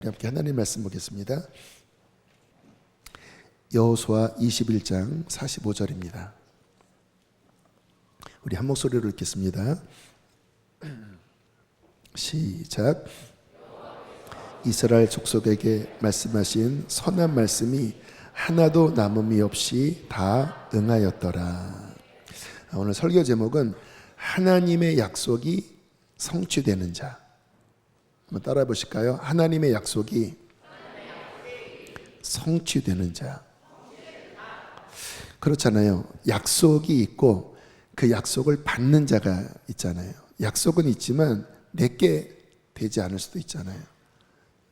함께 하나님 말씀 보겠습니다. 여호수아 21장 45절입니다. 우리 한 목소리로 읽겠습니다. 시작. 이스라엘 족속에게 말씀하신 선한 말씀이 하나도 남음이 없이 다 응하였더라. 오늘 설교 제목은 하나님의 약속이 성취되는 자. 한번 따라해 보실까요? 하나님의 약속이 성취되는 자. 그렇잖아요. 약속이 있고 그 약속을 받는 자가 있잖아요. 약속은 있지만 내게 되지 않을 수도 있잖아요.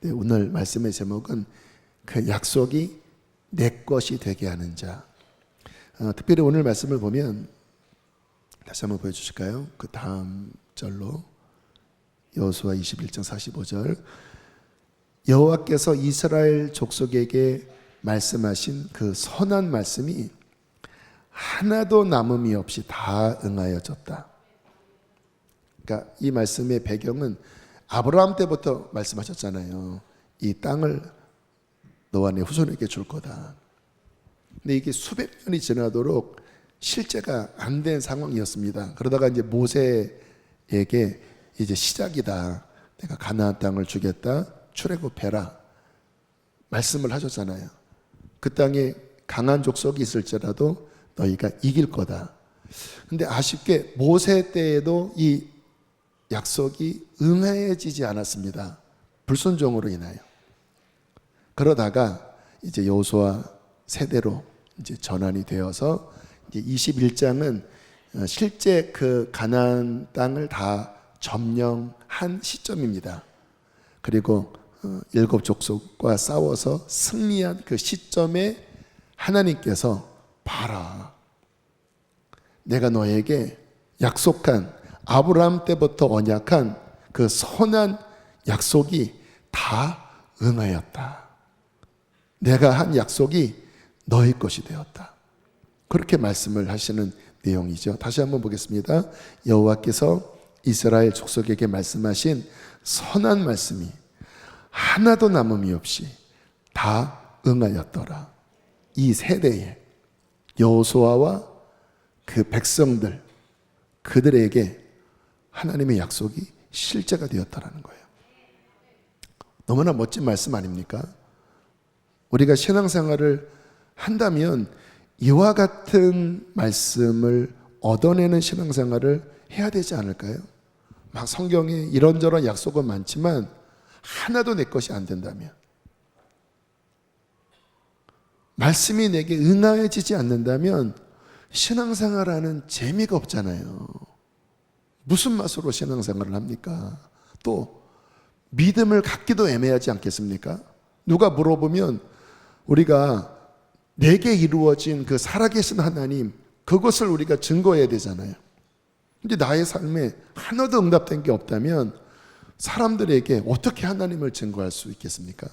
네, 오늘 말씀의 제목은 그 약속이 내 것이 되게 하는 자. 특별히 오늘 말씀을 보면 다시 한번 보여주실까요? 그 다음 절로 여호수아 21장 45절. 여호와께서 이스라엘 족속에게 말씀하신 그 선한 말씀이 하나도 남음이 없이 다 응하여졌다. 그러니까 이 말씀의 배경은 아브라함 때부터 말씀하셨잖아요. 이 땅을 너와 내 후손에게 줄 거다. 근데 이게 수백 년이 지나도록 실제가 안 된 상황이었습니다. 그러다가 이제 모세에게 이제 시작이다. 내가 가나안 땅을 주겠다. 출애굽해라. 말씀을 하셨잖아요. 그 땅에 강한 족속이 있을지라도 너희가 이길 거다. 근데 아쉽게 모세 때에도 이 약속이 응해지지 않았습니다. 불순종으로 인하여. 그러다가 이제 여호수아 세대로 이제 전환이 되어서 이제 21장은 실제 그 가나안 땅을 다 점령한 시점입니다. 그리고 일곱 족속과 싸워서 승리한 그 시점에 하나님께서 봐라, 내가 너에게 약속한 아브라함 때부터 언약한 그 선한 약속이 다 응하였다. 내가 한 약속이 너의 것이 되었다. 그렇게 말씀을 하시는 내용이죠. 다시 한번 보겠습니다. 여호와께서 이스라엘 족속에게 말씀하신 선한 말씀이 하나도 남음이 없이 다 응하였더라. 이 세대에 여호수아와 그 백성들, 그들에게 하나님의 약속이 실제가 되었다라는 거예요. 너무나 멋진 말씀 아닙니까? 우리가 신앙생활을 한다면 이와 같은 말씀을 얻어내는 신앙생활을 해야 되지 않을까요? 막 성경에 이런저런 약속은 많지만 하나도 내 것이 안 된다면, 말씀이 내게 응하여지지 않는다면 신앙생활하는 재미가 없잖아요. 무슨 맛으로 신앙생활을 합니까? 또 믿음을 갖기도 애매하지 않겠습니까? 누가 물어보면 우리가 내게 이루어진 그 살아계신 하나님, 그것을 우리가 증거해야 되잖아요. 근데 나의 삶에 하나도 응답된 게 없다면 사람들에게 어떻게 하나님을 증거할 수 있겠습니까?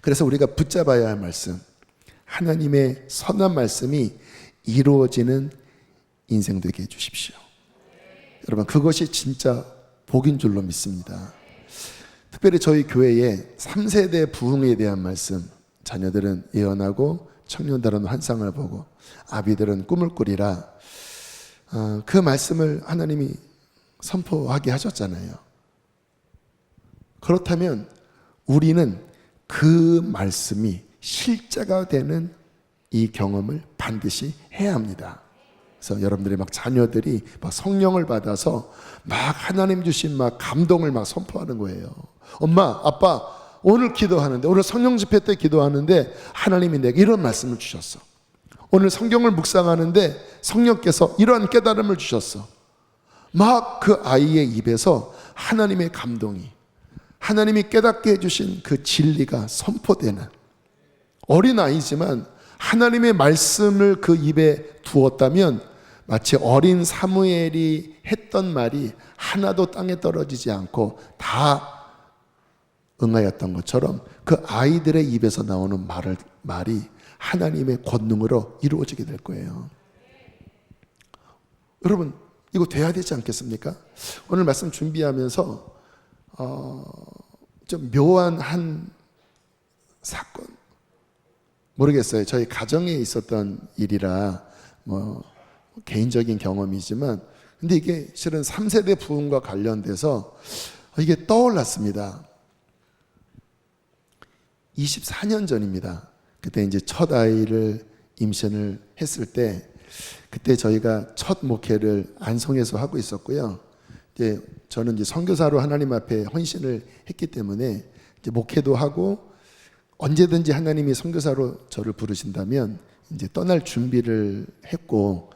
그래서 우리가 붙잡아야 할 말씀, 하나님의 선한 말씀이 이루어지는 인생 되게 해주십시오. 여러분, 그것이 진짜 복인 줄로 믿습니다. 특별히 저희 교회에 3세대 부흥에 대한 말씀, 자녀들은 예언하고 청년들은 환상을 보고 아비들은 꿈을 꾸리라. 그 말씀을 하나님이 선포하게 하셨잖아요. 그렇다면 우리는 그 말씀이 실제가 되는 이 경험을 반드시 해야 합니다. 그래서 여러분들이 막 자녀들이 막 성령을 받아서 막 하나님 주신 막 감동을 막 선포하는 거예요. 엄마, 아빠, 오늘 기도하는데, 오늘 성령 집회 때 기도하는데 하나님이 내게 이런 말씀을 주셨어. 오늘 성경을 묵상하는데 성령께서 이러한 깨달음을 주셨어. 막 그 아이의 입에서 하나님의 감동이, 하나님이 깨닫게 해주신 그 진리가 선포되는, 어린 아이지만 하나님의 말씀을 그 입에 두었다면 마치 어린 사무엘이 했던 말이 하나도 땅에 떨어지지 않고 다 응하였던 것처럼 그 아이들의 입에서 나오는 말이 하나님의 권능으로 이루어지게 될 거예요. 여러분, 이거 돼야 되지 않겠습니까? 오늘 말씀 준비하면서 좀 묘한 한 사건, 모르겠어요. 저희 가정에 있었던 일이라 뭐 개인적인 경험이지만, 근데 이게 실은 3세대 부흥과 관련돼서 이게 떠올랐습니다. 24년 전입니다. 그때 이제 첫 아이를 임신을 했을 때, 그때 저희가 첫 목회를 안성에서 하고 있었고요. 이제 저는 이제 선교사로 하나님 앞에 헌신을 했기 때문에 이제 목회도 하고, 언제든지 하나님이 선교사로 저를 부르신다면 이제 떠날 준비를 했고,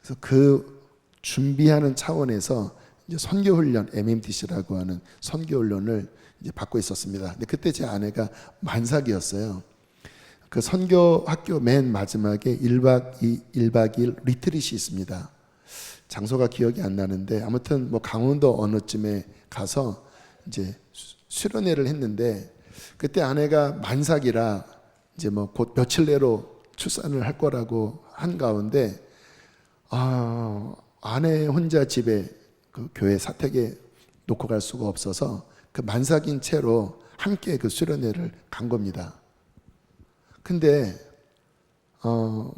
그래서 그 준비하는 차원에서 이제 선교훈련, MMTC라고 하는 선교훈련을 이제 받고 있었습니다. 근데 그때 제 아내가 만삭이었어요. 그 선교 학교 맨 마지막에 1박 2일 리트릿이 있습니다. 장소가 기억이 안 나는데, 아무튼 뭐 강원도 어느쯤에 가서 이제 수련회를 했는데, 그때 아내가 만삭이라 이제 뭐 곧 며칠 내로 출산을 할 거라고 한 가운데, 아내 혼자 집에 그 교회 사택에 놓고 갈 수가 없어서 그 만삭인 채로 함께 그 수련회를 간 겁니다. 근데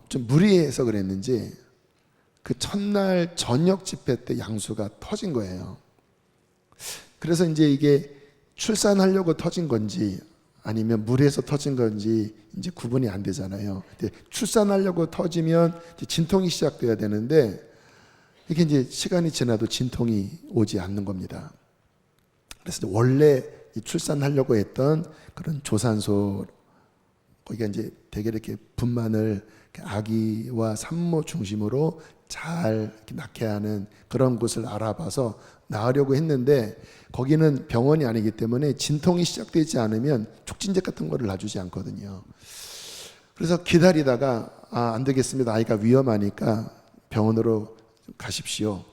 좀 무리해서 그랬는지 그 첫날 저녁 집회 때 양수가 터진 거예요. 그래서 이제 이게 출산하려고 터진 건지 아니면 무리해서 터진 건지 이제 구분이 안 되잖아요. 근데 출산하려고 터지면 이제 진통이 시작돼야 되는데, 이게 이제 시간이 지나도 진통이 오지 않는 겁니다. 그래서 원래 출산하려고 했던 그런 조산소, 거기가 이제 되게 이렇게 분만을 아기와 산모 중심으로 잘 낳게 하는 그런 곳을 알아봐서 낳으려고 했는데, 거기는 병원이 아니기 때문에 진통이 시작되지 않으면 촉진제 같은 거를 놔주지 않거든요. 그래서 기다리다가 안 되겠습니다. 아이가 위험하니까 병원으로 가십시오.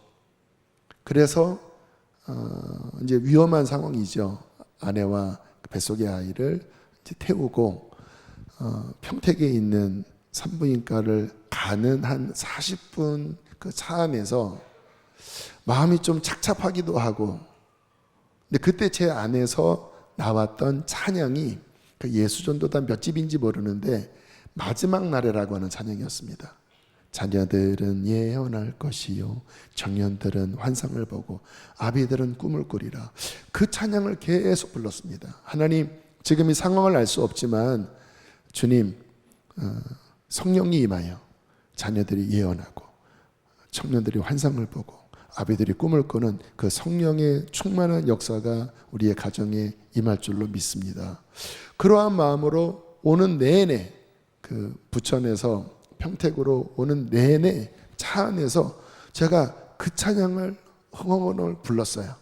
그래서 이제 위험한 상황이죠. 아내와 뱃속의 아이를 이제 태우고 평택에 있는 산부인과를 가는 한 40분 그 차 안에서 마음이 좀 착잡하기도 하고, 근데 그때 제 안에서 나왔던 찬양이 그 예수전도단 몇 집인지 모르는데 마지막 날에라고 하는 찬양이었습니다. 자녀들은 예언할 것이요 청년들은 환상을 보고 아비들은 꿈을 꾸리라. 그 찬양을 계속 불렀습니다. 하나님, 지금 이 상황을 알 수 없지만 주님, 성령이 임하여 자녀들이 예언하고 청년들이 환상을 보고 아비들이 꿈을 꾸는 그 성령의 충만한 역사가 우리의 가정에 임할 줄로 믿습니다. 그러한 마음으로 오는 내내 그 부천에서 평택으로 오는 내내 차 안에서 제가 그 찬양을 흥얼흥얼 불렀어요.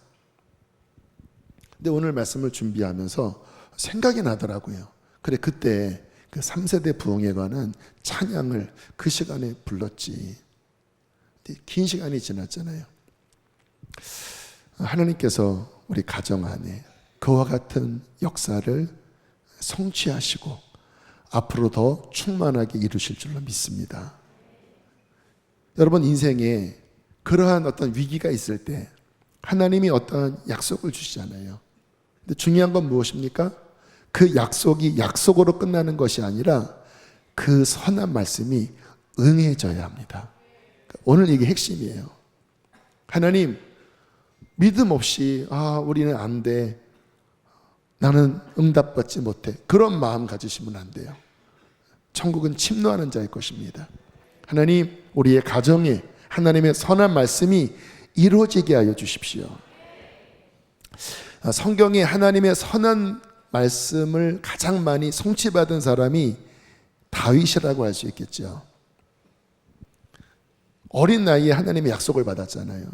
근데 오늘 말씀을 준비하면서 생각이 나더라고요. 그래, 그때 그 3세대 부흥에 관한 찬양을 그 시간에 불렀지. 긴 시간이 지났잖아요. 하나님께서 우리 가정 안에 그와 같은 역사를 성취하시고 앞으로 더 충만하게 이루실 줄로 믿습니다. 여러분, 인생에 그러한 어떤 위기가 있을 때 하나님이 어떠한 약속을 주시잖아요. 근데 중요한 건 무엇입니까? 그 약속이 약속으로 끝나는 것이 아니라 그 선한 말씀이 응해져야 합니다. 오늘 이게 핵심이에요. 하나님, 믿음 없이 우리는 안 돼, 나는 응답받지 못해, 그런 마음 가지시면 안 돼요. 천국은 침노하는 자의 것입니다. 하나님, 우리의 가정에 하나님의 선한 말씀이 이루어지게 하여 주십시오. 성경에 하나님의 선한 말씀을 가장 많이 성취받은 사람이 다윗이라고 할 수 있겠죠. 어린 나이에 하나님의 약속을 받았잖아요.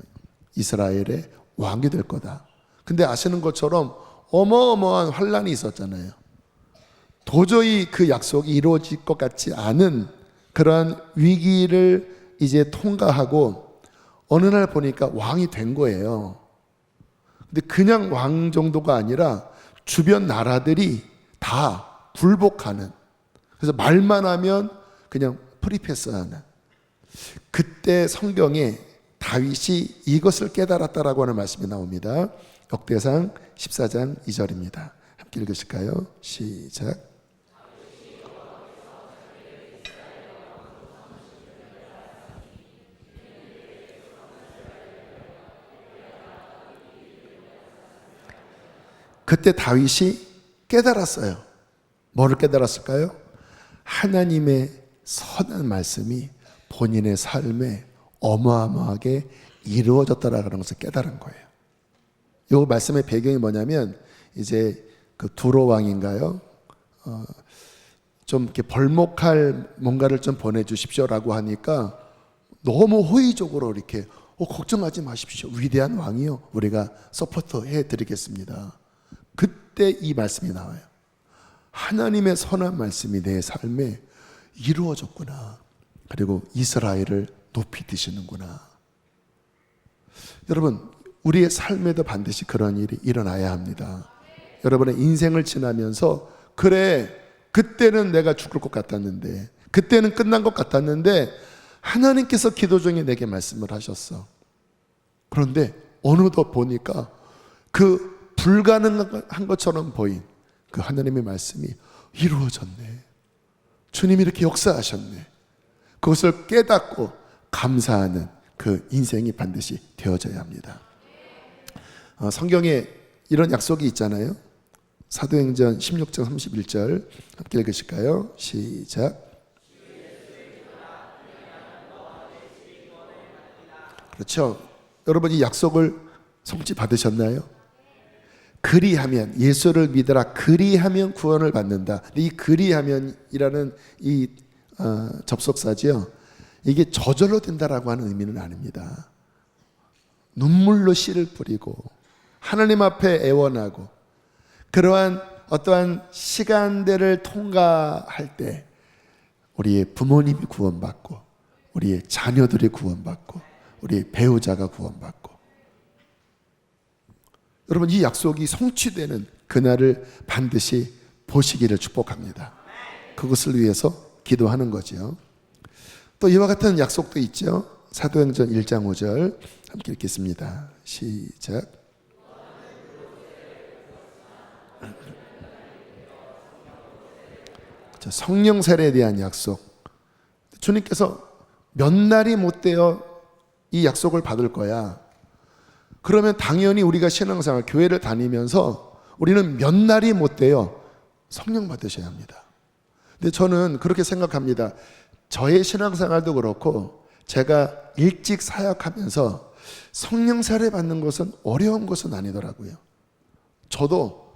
이스라엘의 왕이 될 거다. 근데 아시는 것처럼 어마어마한 환란이 있었잖아요. 도저히 그 약속이 이루어질 것 같지 않은 그러한 위기를 이제 통과하고 어느 날 보니까 왕이 된 거예요. 근데 그냥 왕 정도가 아니라 주변 나라들이 다 굴복하는, 그래서 말만 하면 그냥 프리패스하는, 그때 성경에 다윗이 이것을 깨달았다라고 하는 말씀이 나옵니다. 역대상 14장 2절입니다. 함께 읽으실까요? 시작. 그때 다윗이 깨달았어요. 뭐를 깨달았을까요? 하나님의 선한 말씀이 본인의 삶에 어마어마하게 이루어졌다라는 것을 깨달은 거예요. 이 말씀의 배경이 뭐냐면 이제 그 두로 왕인가요? 좀 이렇게 벌목할 뭔가를 좀 보내주십시오라고 하니까 너무 호의적으로 이렇게 걱정하지 마십시오. 위대한 왕이요. 우리가 서포터 해드리겠습니다. 그때 이 말씀이 나와요. 하나님의 선한 말씀이 내 삶에 이루어졌구나. 그리고 이스라엘을 높이 드시는구나. 여러분, 우리의 삶에도 반드시 그런 일이 일어나야 합니다. 여러분의 인생을 지나면서 그래, 그때는 내가 죽을 것 같았는데, 그때는 끝난 것 같았는데 하나님께서 기도 중에 내게 말씀을 하셨어. 그런데 어느덧 보니까 그 불가능한 것처럼 보인 그 하나님의 말씀이 이루어졌네. 주님이 이렇게 역사하셨네. 그것을 깨닫고 감사하는 그 인생이 반드시 되어져야 합니다. 성경에 이런 약속이 있잖아요. 사도행전 16장 31절 함께 읽으실까요? 시작. 그렇죠. 여러분, 이 약속을 성취 받으셨나요? 그리하면, 예수를 믿으라, 그리하면 구원을 받는다. 이 그리하면이라는 이 접속사지요, 이게 저절로 된다라고 하는 의미는 아닙니다. 눈물로 씨를 뿌리고 하나님 앞에 애원하고 그러한 어떠한 시간들을 통과할 때 우리의 부모님이 구원받고 우리의 자녀들이 구원받고 우리의 배우자가 구원받고, 여러분, 이 약속이 성취되는 그날을 반드시 보시기를 축복합니다. 그것을 위해서 기도하는 거죠. 또 이와 같은 약속도 있죠. 사도행전 1장 5절 함께 읽겠습니다. 시작. 성령 세례에 대한 약속. 주님께서 몇 날이 못 되어 이 약속을 받을 거야. 그러면 당연히 우리가 신앙생활, 교회를 다니면서 우리는 몇 날이 못 되어 성령 받으셔야 합니다. 근데 저는 그렇게 생각합니다. 저의 신앙생활도 그렇고 제가 일찍 사역하면서 성령 세례 받는 것은 어려운 것은 아니더라고요. 저도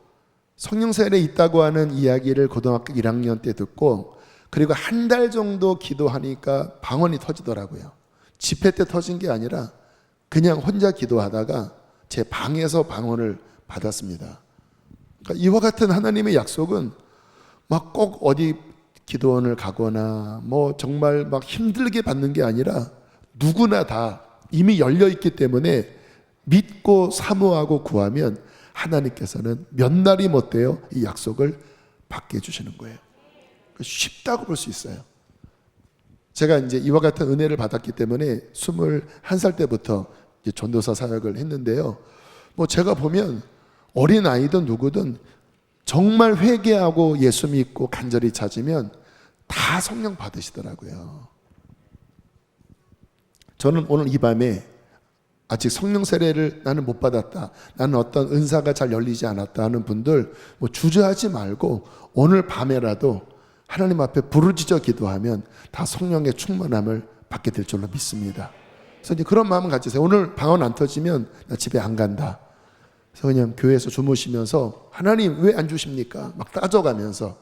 성령 세례 있다고 하는 이야기를 고등학교 1학년 때 듣고, 그리고 한 달 정도 기도하니까 방언이 터지더라고요. 집회 때 터진 게 아니라 그냥 혼자 기도하다가 제 방에서 방언을 받았습니다. 그러니까 이와 같은 하나님의 약속은 막 꼭 어디 기도원을 가거나 뭐 정말 막 힘들게 받는 게 아니라 누구나 다 이미 열려 있기 때문에 믿고 사모하고 구하면 하나님께서는 몇 날이 못 되어 이 약속을 받게 해주시는 거예요. 쉽다고 볼 수 있어요. 제가 이제 이와 같은 은혜를 받았기 때문에 21살 때부터 이제 전도사 사역을 했는데요. 뭐 제가 보면 어린 아이든 누구든 정말 회개하고 예수 믿고 간절히 찾으면 다 성령 받으시더라고요. 저는 오늘 이 밤에 아직 성령 세례를 나는 못 받았다, 나는 어떤 은사가 잘 열리지 않았다 하는 분들 뭐 주저하지 말고 오늘 밤에라도 하나님 앞에 부르짖어 기도하면 다 성령의 충만함을 받게 될 줄로 믿습니다. 그래서 이제 그런 마음을 가지세요. 오늘 방언 안 터지면 나 집에 안 간다. 그래서 그냥 교회에서 주무시면서 하나님 왜 안 주십니까? 막 따져가면서,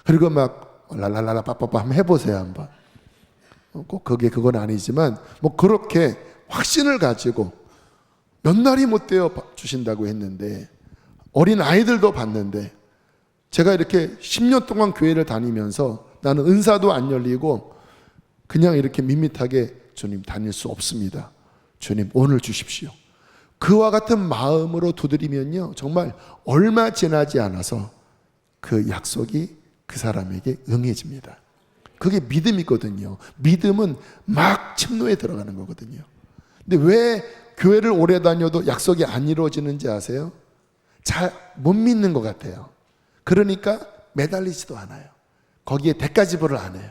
그리고 막 랄랄랄라 빠빠빠 한번 해보세요. 한번. 꼭 그건 아니지만 뭐 그렇게 확신을 가지고 몇 날이 못 되어 주신다고 했는데, 어린 아이들도 봤는데, 제가 이렇게 10년 동안 교회를 다니면서 나는 은사도 안 열리고 그냥 이렇게 밋밋하게 주님 다닐 수 없습니다. 주님 오늘 주십시오. 그와 같은 마음으로 두드리면요, 정말 얼마 지나지 않아서 그 약속이 그 사람에게 응해집니다. 그게 믿음이거든요. 믿음은 막 침노에 들어가는 거거든요. 근데 왜 교회를 오래 다녀도 약속이 안 이루어지는지 아세요? 잘 못 믿는 것 같아요. 그러니까 매달리지도 않아요. 거기에 대가지불을 안 해요.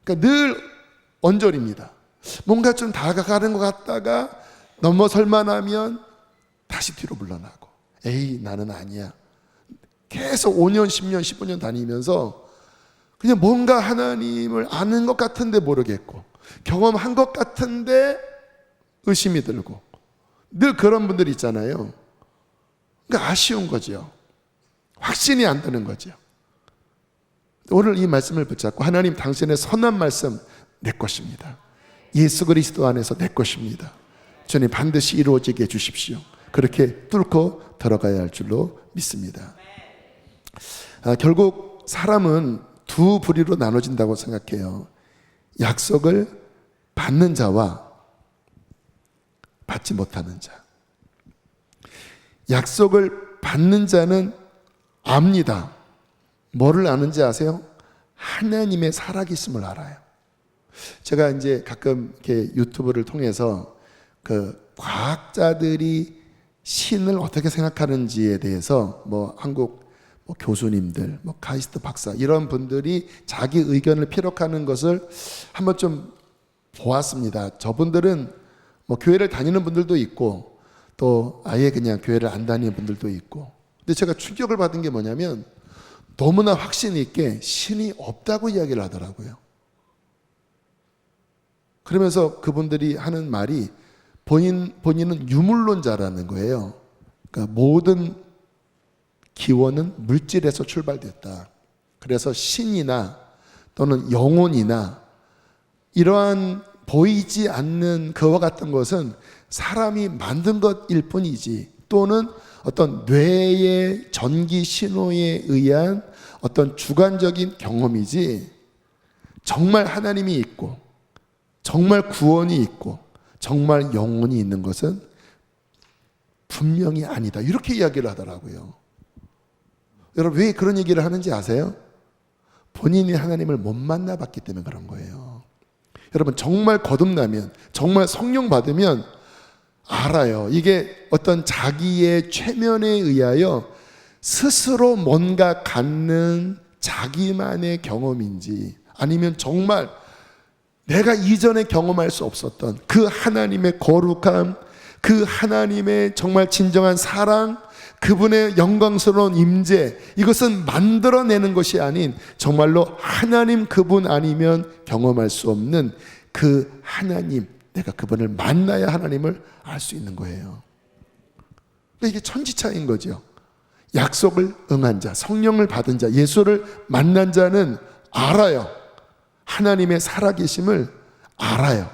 그러니까 늘 언저리입니다. 뭔가 좀 다가가는 것 같다가 넘어설만 하면 다시 뒤로 물러나고, 에이 나는 아니야. 계속 5년 10년 15년 다니면서 그냥 뭔가 하나님을 아는 것 같은데 모르겠고, 경험한 것 같은데 의심이 들고, 늘 그런 분들 있잖아요. 그러니까 아쉬운 거죠. 확신이 안 드는 거죠. 오늘 이 말씀을 붙잡고, 하나님 당신의 선한 말씀 내 것입니다. 예수 그리스도 안에서 내 것입니다. 주님 반드시 이루어지게 해주십시오. 그렇게 뚫고 들어가야 할 줄로 믿습니다. 결국 사람은 두 부류로 나눠진다고 생각해요. 약속을 받는 자와 받지 못하는 자. 약속을 받는 자는 압니다. 뭐를 아는지 아세요? 하나님의 살아계심을 알아요. 제가 이제 가끔 이렇게 유튜브를 통해서 그 과학자들이 신을 어떻게 생각하는지에 대해서 뭐 한국 교수님들, 카이스트 박사 이런 분들이 자기 의견을 피력하는 것을 한번 좀 보았습니다. 저분들은 교회를 다니는 분들도 있고 또 아예 그냥 교회를 안 다니는 분들도 있고. 근데 제가 충격을 받은 게 뭐냐면 너무나 확신 있게 신이 없다고 이야기를 하더라고요. 그러면서 그분들이 하는 말이 본인은 유물론자라는 거예요. 그러니까 모든 기원은 물질에서 출발됐다. 그래서 신이나 또는 영혼이나 이러한 보이지 않는 그와 같은 것은 사람이 만든 것일 뿐이지, 또는 어떤 뇌의 전기 신호에 의한 어떤 주관적인 경험이지, 정말 하나님이 있고 정말 구원이 있고 정말 영혼이 있는 것은 분명히 아니다. 이렇게 이야기를 하더라고요. 여러분 왜 그런 얘기를 하는지 아세요? 본인이 하나님을 못 만나봤기 때문에 그런 거예요. 여러분 정말 거듭나면, 정말 성령 받으면 알아요. 이게 어떤 자기의 최면에 의하여 스스로 뭔가 갖는 자기만의 경험인지, 아니면 정말 내가 이전에 경험할 수 없었던 그 하나님의 거룩함, 그 하나님의 정말 진정한 사랑, 그분의 영광스러운 임재, 이것은 만들어내는 것이 아닌 정말로 하나님 그분 아니면 경험할 수 없는 그 하나님, 내가 그분을 만나야 하나님을 알 수 있는 거예요. 이게 천지차이인 거죠. 약속을 응한 자, 성령을 받은 자, 예수를 만난 자는 알아요. 하나님의 살아계심을 알아요.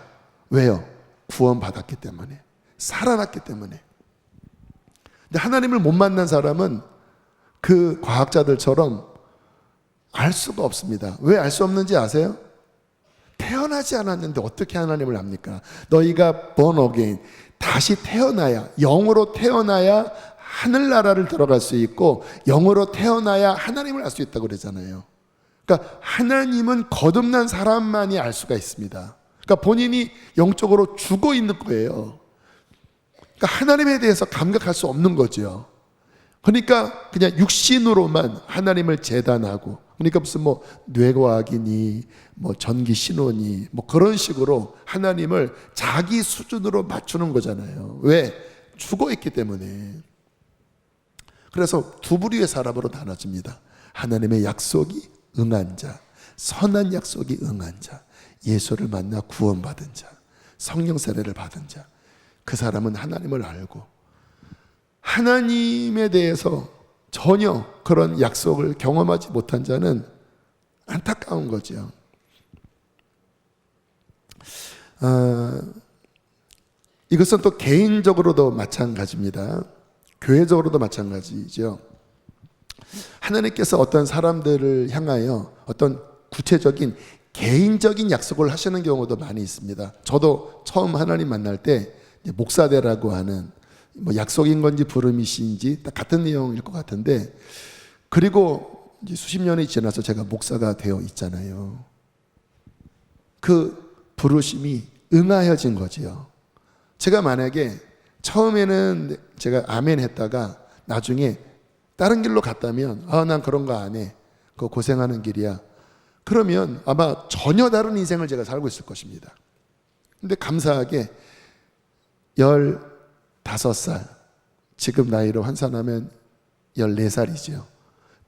왜요? 구원받았기 때문에, 살아났기 때문에. 근데 하나님을 못 만난 사람은 그 과학자들처럼 알 수가 없습니다. 왜 알 수 없는지 아세요? 태어나지 않았는데 어떻게 하나님을 압니까? 너희가 born again, 다시 태어나야, 영으로 태어나야 하늘나라를 들어갈 수 있고 영으로 태어나야 하나님을 알 수 있다고 그러잖아요. 그러니까 하나님은 거듭난 사람만이 알 수가 있습니다. 그러니까 본인이 영적으로 죽어 있는 거예요. 그러니까 하나님에 대해서 감각할 수 없는 거죠. 그러니까 그냥 육신으로만 하나님을 재단하고, 그러니까 무슨 뇌과학이니 전기 신호니 그런 식으로 하나님을 자기 수준으로 맞추는 거잖아요. 왜? 죽어 있기 때문에. 그래서 두 부류의 사람으로 나눠집니다. 하나님의 약속이 응한 자, 선한 약속이 응한 자, 예수를 만나 구원받은 자, 성령 세례를 받은 자. 그 사람은 하나님을 알고 하나님에 대해서 전혀 그런 약속을 경험하지 못한 자는 안타까운 거죠. 이것은 또 개인적으로도 마찬가지입니다. 교회적으로도 마찬가지죠. 하나님께서 어떤 사람들을 향하여 어떤 구체적인 개인적인 약속을 하시는 경우도 많이 있습니다. 저도 처음 하나님 만날 때 목사대라고 하는 약속인 건지 부름이신지 딱 같은 내용일 것 같은데, 그리고 이제 수십 년이 지나서 제가 목사가 되어 있잖아요. 그 부르심이 응하여진 거지요. 제가 만약에 처음에는 제가 아멘 했다가 나중에 다른 길로 갔다면 난 그런 거 안 해. 그거 고생하는 길이야. 그러면 아마 전혀 다른 인생을 제가 살고 있을 것입니다. 근데 감사하게 15살, 지금 나이로 환산하면 14살이죠.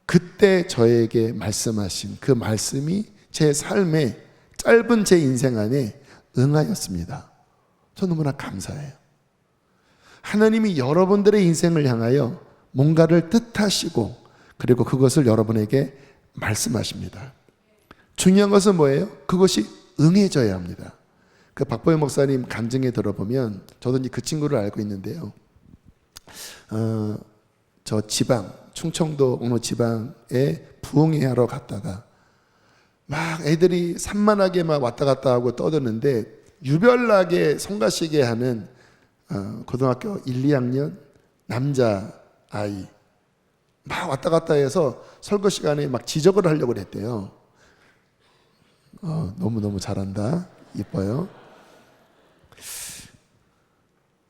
그때 저에게 말씀하신 그 말씀이 제 삶의 짧은 제 인생 안에 응하였습니다. 저 너무나 감사해요. 하나님이 여러분들의 인생을 향하여 뭔가를 뜻하시고 그리고 그것을 여러분에게 말씀하십니다. 중요한 것은 뭐예요? 그것이 응해져야 합니다. 그 박보영 목사님 간증에 들어보면 저도 그 친구를 알고 있는데요. 저 지방, 충청도 어느 지방에 부흥회하러 갔다가 막 애들이 산만하게 막 왔다 갔다 하고 떠드는데 유별나게 성가시게 하는 고등학교 1, 2학년 남자 아이 막 왔다 갔다 해서 설교 시간에 막 지적을 하려고 했대요. 너무너무 잘한다. 이뻐요.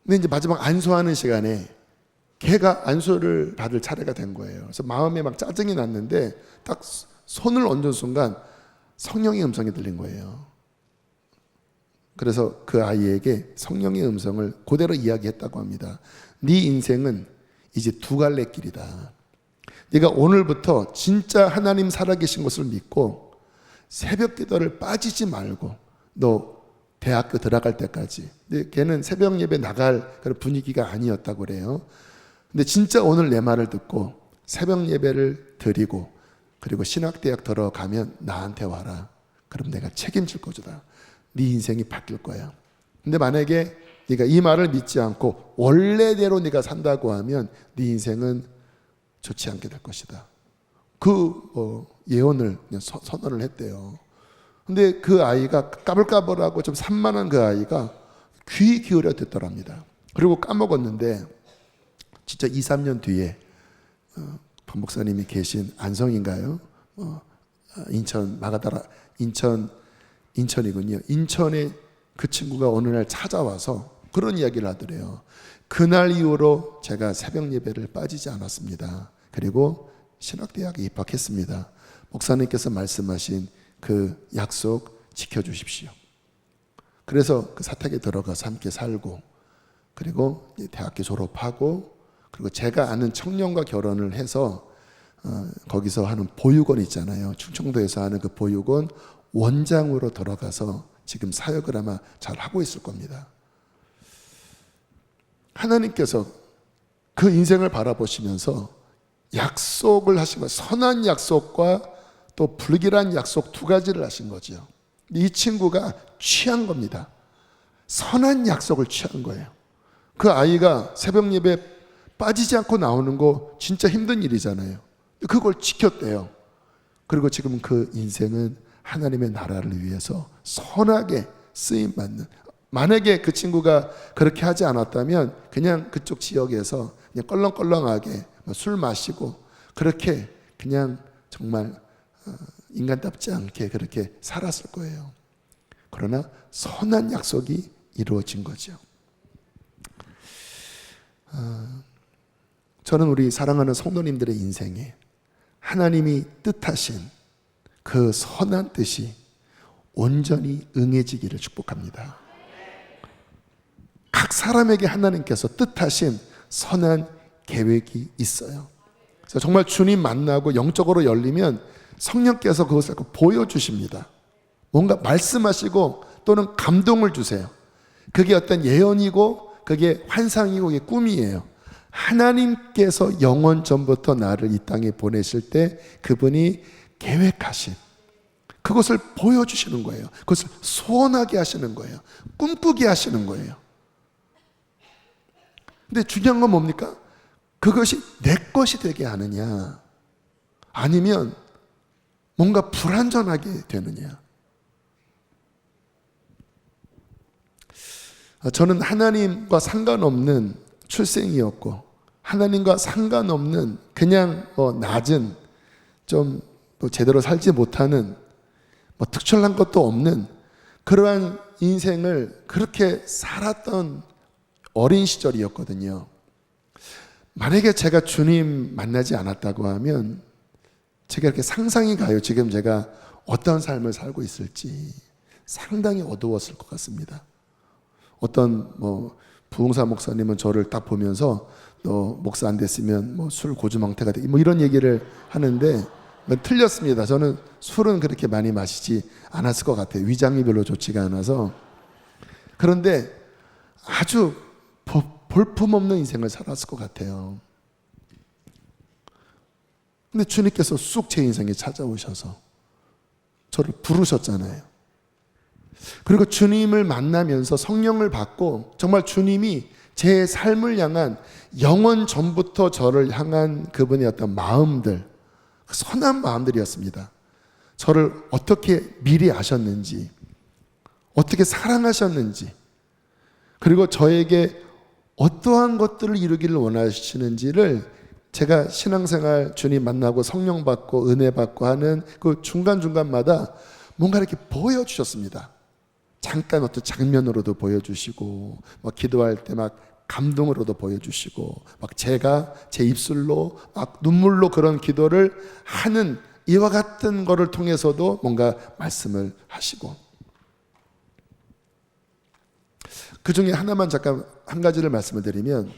근데 이제 마지막 안수하는 시간에 걔가 안수를 받을 차례가 된 거예요. 그래서 마음에 막 짜증이 났는데 딱 손을 얹은 순간 성령의 음성이 들린 거예요. 그래서 그 아이에게 성령의 음성을 그대로 이야기했다고 합니다. 네 인생은 이제 두 갈래 길이다. 네가 오늘부터 진짜 하나님 살아계신 것을 믿고 새벽 기도를 빠지지 말고 너 대학교 들어갈 때까지. 근데 걔는 새벽 예배 나갈 그런 분위기가 아니었다고 그래요. 근데 진짜 오늘 내 말을 듣고 새벽 예배를 드리고 그리고 신학대학 들어가면 나한테 와라. 그럼 내가 책임질 거다. 네 인생이 바뀔 거야. 근데 만약에 네가 이 말을 믿지 않고 원래대로 네가 산다고 하면 네 인생은 좋지 않게 될 것이다. 그 예언을 선언을 했대요. 근데 그 아이가 까불까불하고 좀 산만한 그 아이가 귀 기울여 듣더랍니다. 그리고 까먹었는데 진짜 2, 3년 뒤에 박 목사님이 계신 안성인가요? 인천 마가다라 인천이군요. 인천에 그 친구가 어느 날 찾아와서 그런 이야기를 하더래요. 그날 이후로 제가 새벽 예배를 빠지지 않았습니다. 그리고 신학대학에 입학했습니다. 목사님께서 말씀하신 그 약속 지켜주십시오. 그래서 그 사택에 들어가서 함께 살고 그리고 대학교 졸업하고 그리고 제가 아는 청년과 결혼을 해서 거기서 하는 보육원 있잖아요. 충청도에서 하는 그 보육원 원장으로 들어가서 지금 사역을 아마 잘 하고 있을 겁니다. 하나님께서 그 인생을 바라보시면서 약속을 하신 거예요. 선한 약속과 또 불길한 약속 두 가지를 하신 거죠. 이 친구가 취한 겁니다. 선한 약속을 취한 거예요. 그 아이가 새벽 예배 빠지지 않고 나오는 거 진짜 힘든 일이잖아요. 그걸 지켰대요. 그리고 지금 그 인생은 하나님의 나라를 위해서 선하게 쓰임받는, 만약에 그 친구가 그렇게 하지 않았다면 그냥 그쪽 지역에서 그냥 껄렁껄렁하게 술 마시고 그렇게 그냥 정말 인간답지 않게 그렇게 살았을 거예요. 그러나 선한 약속이 이루어진 거죠. 저는 우리 사랑하는 성도님들의 인생에 하나님이 뜻하신 그 선한 뜻이 온전히 응해지기를 축복합니다. 각 사람에게 하나님께서 뜻하신 선한 계획이 있어요. 그래서 정말 주님 만나고 영적으로 열리면 성령께서 그것을 보여주십니다. 뭔가 말씀하시고 또는 감동을 주세요. 그게 어떤 예언이고 그게 환상이고 그게 꿈이에요. 하나님께서 영원 전부터 나를 이 땅에 보내실 때 그분이 계획하신 그것을 보여주시는 거예요. 그것을 소원하게 하시는 거예요. 꿈꾸게 하시는 거예요. 근데 중요한 건 뭡니까? 그것이 내 것이 되게 하느냐 아니면 뭔가 불완전하게 되느냐. 저는 하나님과 상관없는 출생이었고 하나님과 상관없는 그냥 낮은 좀 제대로 살지 못하는 특별한 것도 없는 그러한 인생을 그렇게 살았던 어린 시절이었거든요. 만약에 제가 주님 만나지 않았다고 하면 제가 이렇게 상상이 가요. 지금 제가 어떤 삶을 살고 있을지 상당히 어두웠을 것 같습니다. 어떤 부흥사 목사님은 저를 딱 보면서 너 목사 안 됐으면 술 고주망태가 돼 이런 얘기를 하는데 틀렸습니다. 저는 술은 그렇게 많이 마시지 않았을 것 같아요. 위장이 별로 좋지가 않아서. 그런데 아주 볼품없는 인생을 살았을 것 같아요. 근데 주님께서 쑥 제 인생에 찾아오셔서 저를 부르셨잖아요. 그리고 주님을 만나면서 성령을 받고 정말 주님이 제 삶을 향한 영원 전부터 저를 향한 그분의 어떤 마음들, 선한 마음들이었습니다. 저를 어떻게 미리 아셨는지, 어떻게 사랑하셨는지, 그리고 저에게 어떠한 것들을 이루기를 원하시는지를 제가 신앙생활 주님 만나고 성령 받고 은혜 받고 하는 그 중간중간마다 뭔가 이렇게 보여주셨습니다. 잠깐 어떤 장면으로도 보여주시고 기도할 때 막 감동으로도 보여주시고 제가 제 입술로 막 눈물로 그런 기도를 하는 이와 같은 거를 통해서도 뭔가 말씀을 하시고, 그 중에 하나만 잠깐 한 가지를 말씀을 드리면,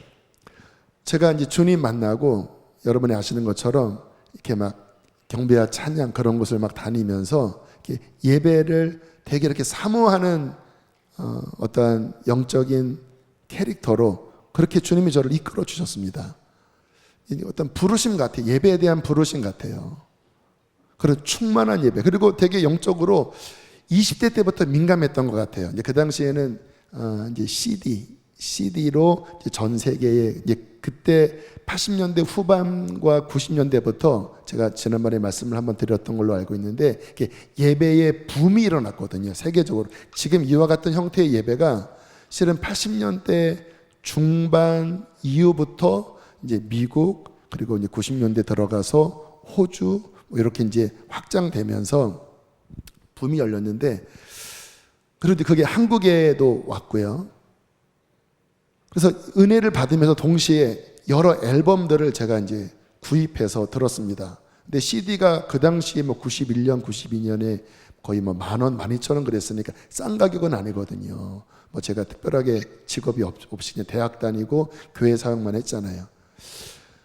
제가 이제 주님 만나고 여러분이 아시는 것처럼 이렇게 막 경배와 찬양 그런 곳을 막 다니면서 이렇게 예배를 되게 이렇게 사모하는 어떠한 영적인 캐릭터로 그렇게 주님이 저를 이끌어 주셨습니다. 어떤 부르심 같아요. 예배에 대한 부르심 같아요. 그런 충만한 예배. 그리고 되게 영적으로 20대 때부터 민감했던 것 같아요. 이제 그 당시에는 이제 CD로 전 세계에 그때 80년대 후반과 90년대부터 제가 지난번에 말씀을 한번 드렸던 걸로 알고 있는데 예배의 붐이 일어났거든요. 세계적으로. 지금 이와 같은 형태의 예배가 실은 80년대 중반 이후부터 이제 미국 그리고 이제 90년대 들어가서 호주 이렇게 이제 확장되면서 붐이 열렸는데, 그런데 그게 한국에도 왔고요. 그래서 은혜를 받으면서 동시에 여러 앨범들을 제가 이제 구입해서 들었습니다. 근데 CD가 그 당시에 91년, 92년에 거의 10,000원, 12,000원 그랬으니까 싼 가격은 아니거든요. 제가 특별하게 직업이 없이 그냥 대학 다니고 교회 사역만 했잖아요.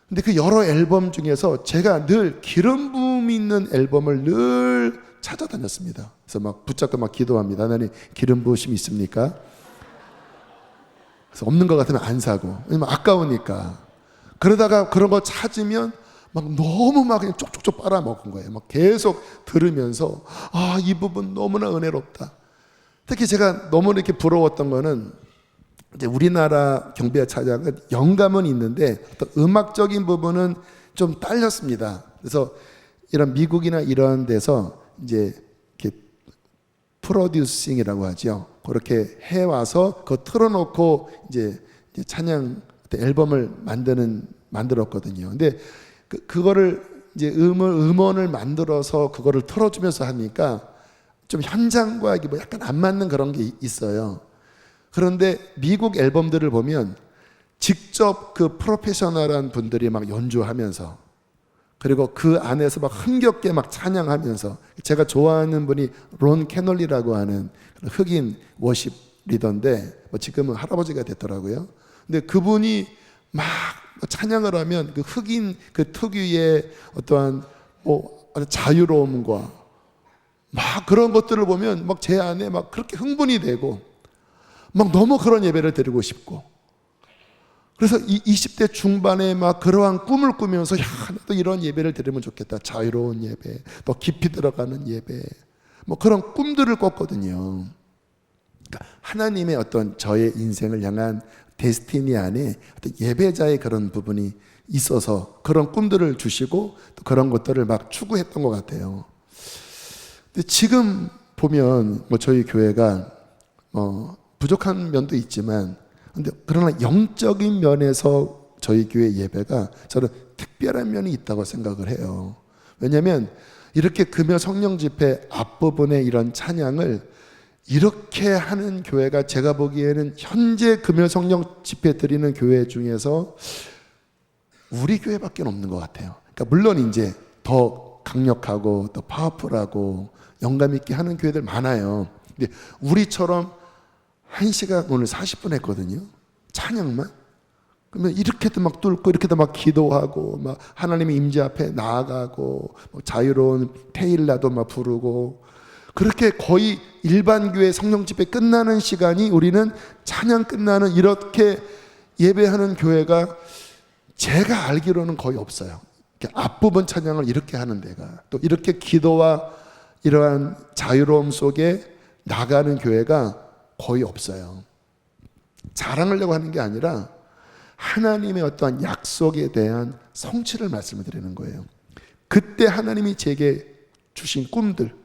근데 그 여러 앨범 중에서 제가 늘 기름 부음 있는 앨범을 늘 찾아다녔습니다. 그래서 막 붙잡고 막 기도합니다. 하나님, 기름 부으심이 있습니까? 그래서 없는 것 같으면 안 사고, 왜냐면 아까우니까. 그러다가 그런 거 찾으면 막 너무 막 그냥 쪽쪽쪽 빨아먹은 거예요. 막 계속 들으면서 이 부분 너무나 은혜롭다. 특히 제가 너무 이렇게 부러웠던 거는 이제 우리나라 경배와 찬양은 영감은 있는데 어떤 음악적인 부분은 좀 딸렸습니다. 그래서 이런 미국이나 이런 데서 이제 이렇게 프로듀싱이라고 하죠. 그렇게 해와서 그거 틀어놓고 이제 찬양 앨범을 만들었거든요. 근데 그거를 이제 음원을 만들어서 그거를 틀어주면서 하니까 좀 현장과 이게 약간 안 맞는 그런 게 있어요. 그런데 미국 앨범들을 보면 직접 그 프로페셔널한 분들이 막 연주하면서, 그리고 그 안에서 막 흥겹게 막 찬양하면서, 제가 좋아하는 분이 론 캐널리라고 하는 흑인 워십 리더인데 지금은 할아버지가 됐더라고요. 근데 그분이 막 찬양을 하면 그 흑인 그 특유의 어떠한 자유로움과 막 그런 것들을 보면 막 제 안에 막 그렇게 흥분이 되고 막 너무 그런 예배를 드리고 싶고, 그래서 20대 중반에 막 그러한 꿈을 꾸면서 나도 이런 예배를 드리면 좋겠다. 자유로운 예배, 더 깊이 들어가는 예배, 그런 꿈들을 꿨거든요. 그러니까 하나님의 어떤 저의 인생을 향한 데스티니 안에 어떤 예배자의 그런 부분이 있어서 그런 꿈들을 주시고 또 그런 것들을 막 추구했던 것 같아요. 근데 지금 보면 저희 교회가 부족한 면도 있지만, 근데 그러나 영적인 면에서 저희 교회 예배가 저는 특별한 면이 있다고 생각을 해요. 왜냐하면 이렇게 금요 성령 집회 앞부분에 이런 찬양을 이렇게 하는 교회가 제가 보기에는 현재 금요 성령 집회 드리는 교회 중에서 우리 교회밖에 없는 것 같아요. 그러니까 물론 이제 더 강력하고 더 파워풀하고 영감 있게 하는 교회들 많아요. 근데 우리처럼 1시간 오늘 40분 했거든요. 찬양만. 그러면 이렇게도 막 뚫고 이렇게도 막 기도하고 막 하나님의 임재 앞에 나아가고 뭐 자유로운 테일라도 막 부르고 그렇게 거의 일반 교회 성령 집회 끝나는 시간이 우리는 찬양 끝나는 이렇게 예배하는 교회가 제가 알기로는 거의 없어요. 앞부분 찬양을 이렇게 하는 데가 또 이렇게 기도와 이러한 자유로움 속에 나가는 교회가 거의 없어요. 자랑하려고 하는 게 아니라 하나님의 어떠한 약속에 대한 성취를 말씀을 드리는 거예요. 그때 하나님이 제게 주신 꿈들,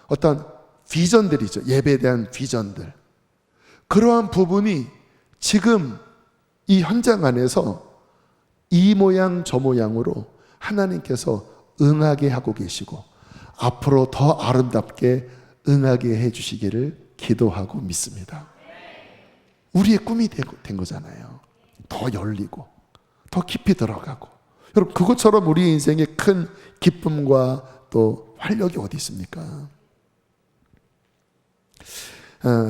어떤 비전들이죠. 예배에 대한 비전들. 그러한 부분이 지금 이 현장 안에서 이 모양 저 모양으로 하나님께서 응하게 하고 계시고 앞으로 더 아름답게 응하게 해주시기를 기도하고 믿습니다. 우리의 꿈이 된 거잖아요. 더 열리고 더 깊이 들어가고 여러분 그것처럼 우리 인생에 큰 기쁨과 또 활력이 어디 있습니까?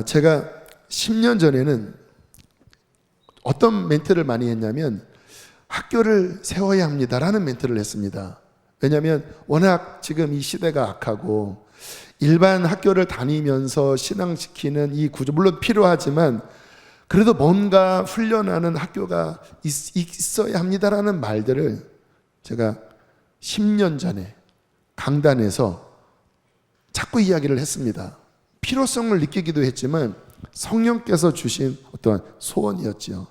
제가 10년 전에는 어떤 멘트를 많이 했냐면 학교를 세워야 합니다라는 멘트를 했습니다. 왜냐하면 워낙 지금 이 시대가 악하고 일반 학교를 다니면서 신앙시키는 이 구조 물론 필요하지만 그래도 뭔가 훈련하는 학교가 있어야 합니다라는 말들을 제가 10년 전에 강단에서 자꾸 이야기를 했습니다. 필요성을 느끼기도 했지만 성령께서 주신 어떠한 소원이었지요.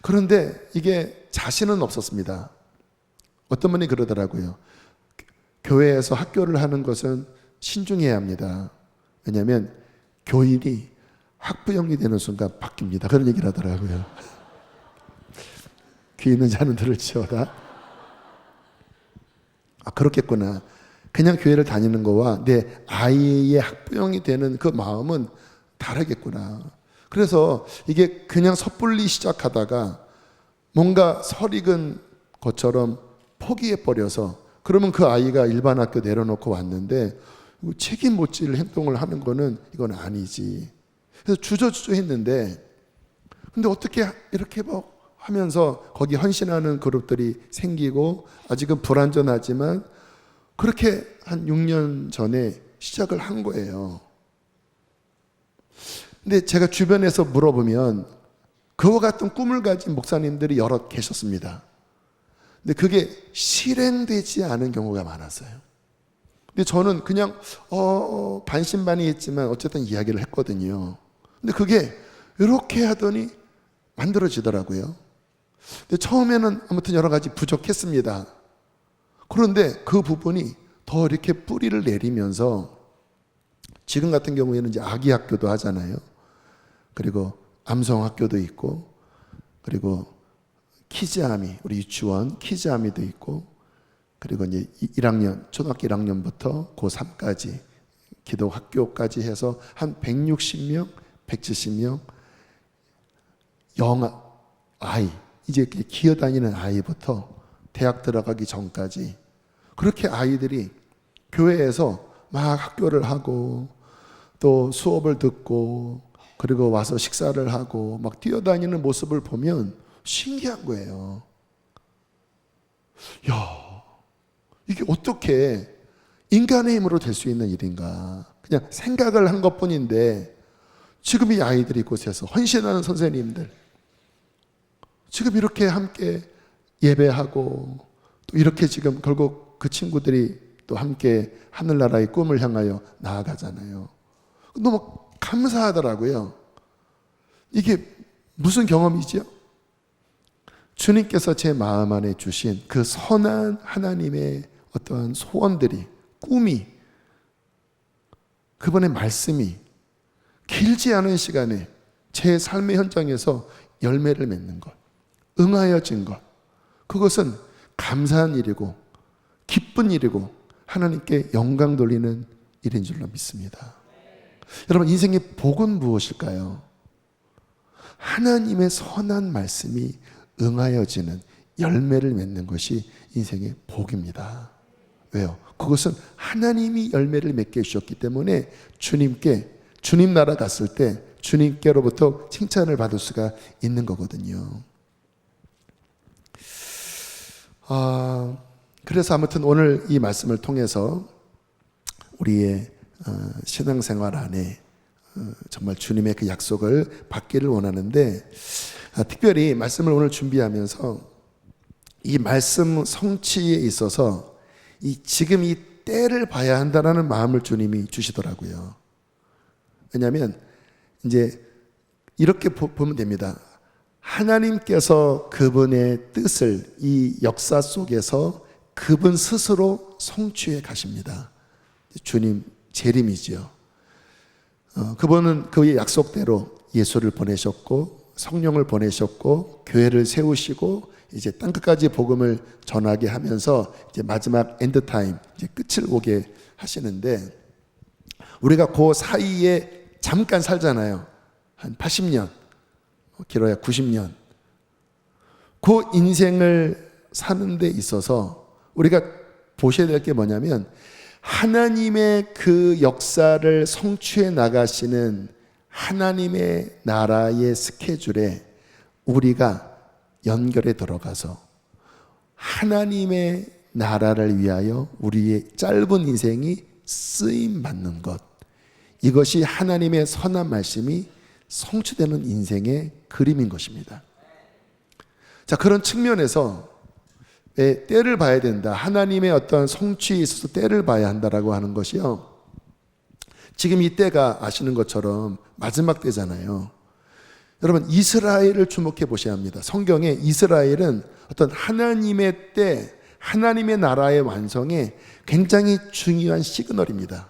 그런데 이게 자신은 없었습니다. 어떤 분이 그러더라고요. 교회에서 학교를 하는 것은 신중해야 합니다. 왜냐하면 교인이 학부형이 되는 순간 바뀝니다. 그런 얘기를 하더라고요. 귀 있는 자는 들을지어다. 그렇겠구나. 그냥 교회를 다니는 거와 내 아이의 학부형이 되는 그 마음은 다르겠구나. 그래서 이게 그냥 섣불리 시작하다가 뭔가 설익은 것처럼 포기해버려서 그러면 그 아이가 일반 학교 내려놓고 왔는데 책임 못 질 행동을 하는 거는 이건 아니지. 그래서 주저주저 했는데 근데 어떻게 이렇게 뭐 하면서 거기 헌신하는 그룹들이 생기고 아직은 불완전하지만 그렇게 한 6년 전에 시작을 한 거예요. 근데 제가 주변에서 물어보면 그와 같은 꿈을 가진 목사님들이 여러 계셨습니다. 근데 그게 실행되지 않은 경우가 많았어요. 근데 저는 그냥 반신반의했지만 어쨌든 이야기를 했거든요. 근데 그게 이렇게 하더니 만들어지더라고요. 근데 처음에는 아무튼 여러 가지 부족했습니다. 그런데 그 부분이 더 이렇게 뿌리를 내리면서 지금 같은 경우에는 이제 아기 학교도 하잖아요. 그리고 암송 학교도 있고 그리고 키즈아미, 우리 유치원 키즈아미도 있고 그리고 이제 1학년, 초등학교 1학년부터 고3까지 기도 학교까지 해서 한 160명, 170명 아이, 이제 기어다니는 아이부터 대학 들어가기 전까지 그렇게 아이들이 교회에서 막 학교를 하고 또 수업을 듣고 그리고 와서 식사를 하고 막 뛰어다니는 모습을 보면 신기한 거예요. 야, 이게 어떻게 인간의 힘으로 될 수 있는 일인가? 그냥 생각을 한 것뿐인데 지금 이 아이들이 이곳에서 헌신하는 선생님들 지금 이렇게 함께 예배하고 또 이렇게 지금 결국 그 친구들이 또 함께 하늘나라의 꿈을 향하여 나아가잖아요. 너무 감사하더라고요. 이게 무슨 경험이죠? 주님께서 제 마음 안에 주신 그 선한 하나님의 어떠한 소원들이, 꿈이, 그분의 말씀이 길지 않은 시간에 제 삶의 현장에서 열매를 맺는 것, 응하여진 것, 그것은 감사한 일이고 기쁜 일이고 하나님께 영광 돌리는 일인 줄로 믿습니다. 여러분, 인생의 복은 무엇일까요? 하나님의 선한 말씀이 응하여지는 열매를 맺는 것이 인생의 복입니다. 왜요? 그것은 하나님이 열매를 맺게 해주셨기 때문에 주님 나라 갔을 때 주님께로부터 칭찬을 받을 수가 있는 거거든요. 그래서 아무튼 오늘 이 말씀을 통해서 우리의 신앙생활 안에 정말 주님의 그 약속을 받기를 원하는데, 특별히 말씀을 오늘 준비하면서 이 말씀 성취에 있어서 지금 이 때를 봐야 한다는 마음을 주님이 주시더라고요. 왜냐하면 이제 이렇게 보면 됩니다. 하나님께서 그분의 뜻을 이 역사 속에서 그분 스스로 성취해 가십니다. 주님 재림이죠. 그분은 그의 약속대로 예수를 보내셨고 성령을 보내셨고 교회를 세우시고 이제 땅끝까지 복음을 전하게 하면서 이제 마지막 엔드타임, 이제 끝을 오게 하시는데, 우리가 그 사이에 잠깐 살잖아요. 한 80년, 길어야 90년. 그 인생을 사는 데 있어서 우리가 보셔야 될 게 뭐냐면, 하나님의 그 역사를 성취해 나가시는 하나님의 나라의 스케줄에 우리가 연결에 들어가서 하나님의 나라를 위하여 우리의 짧은 인생이 쓰임 받는 것, 이것이 하나님의 선한 말씀이 성취되는 인생의 그림인 것입니다. 자, 그런 측면에서 왜 때를 봐야 된다, 하나님의 어떤 성취에 있어서 때를 봐야 한다라고 하는 것이요, 지금 이 때가 아시는 것처럼 마지막 때잖아요. 여러분, 이스라엘을 주목해 보셔야 합니다. 성경에 이스라엘은 어떤 하나님의 때, 하나님의 나라의 완성에 굉장히 중요한 시그널입니다.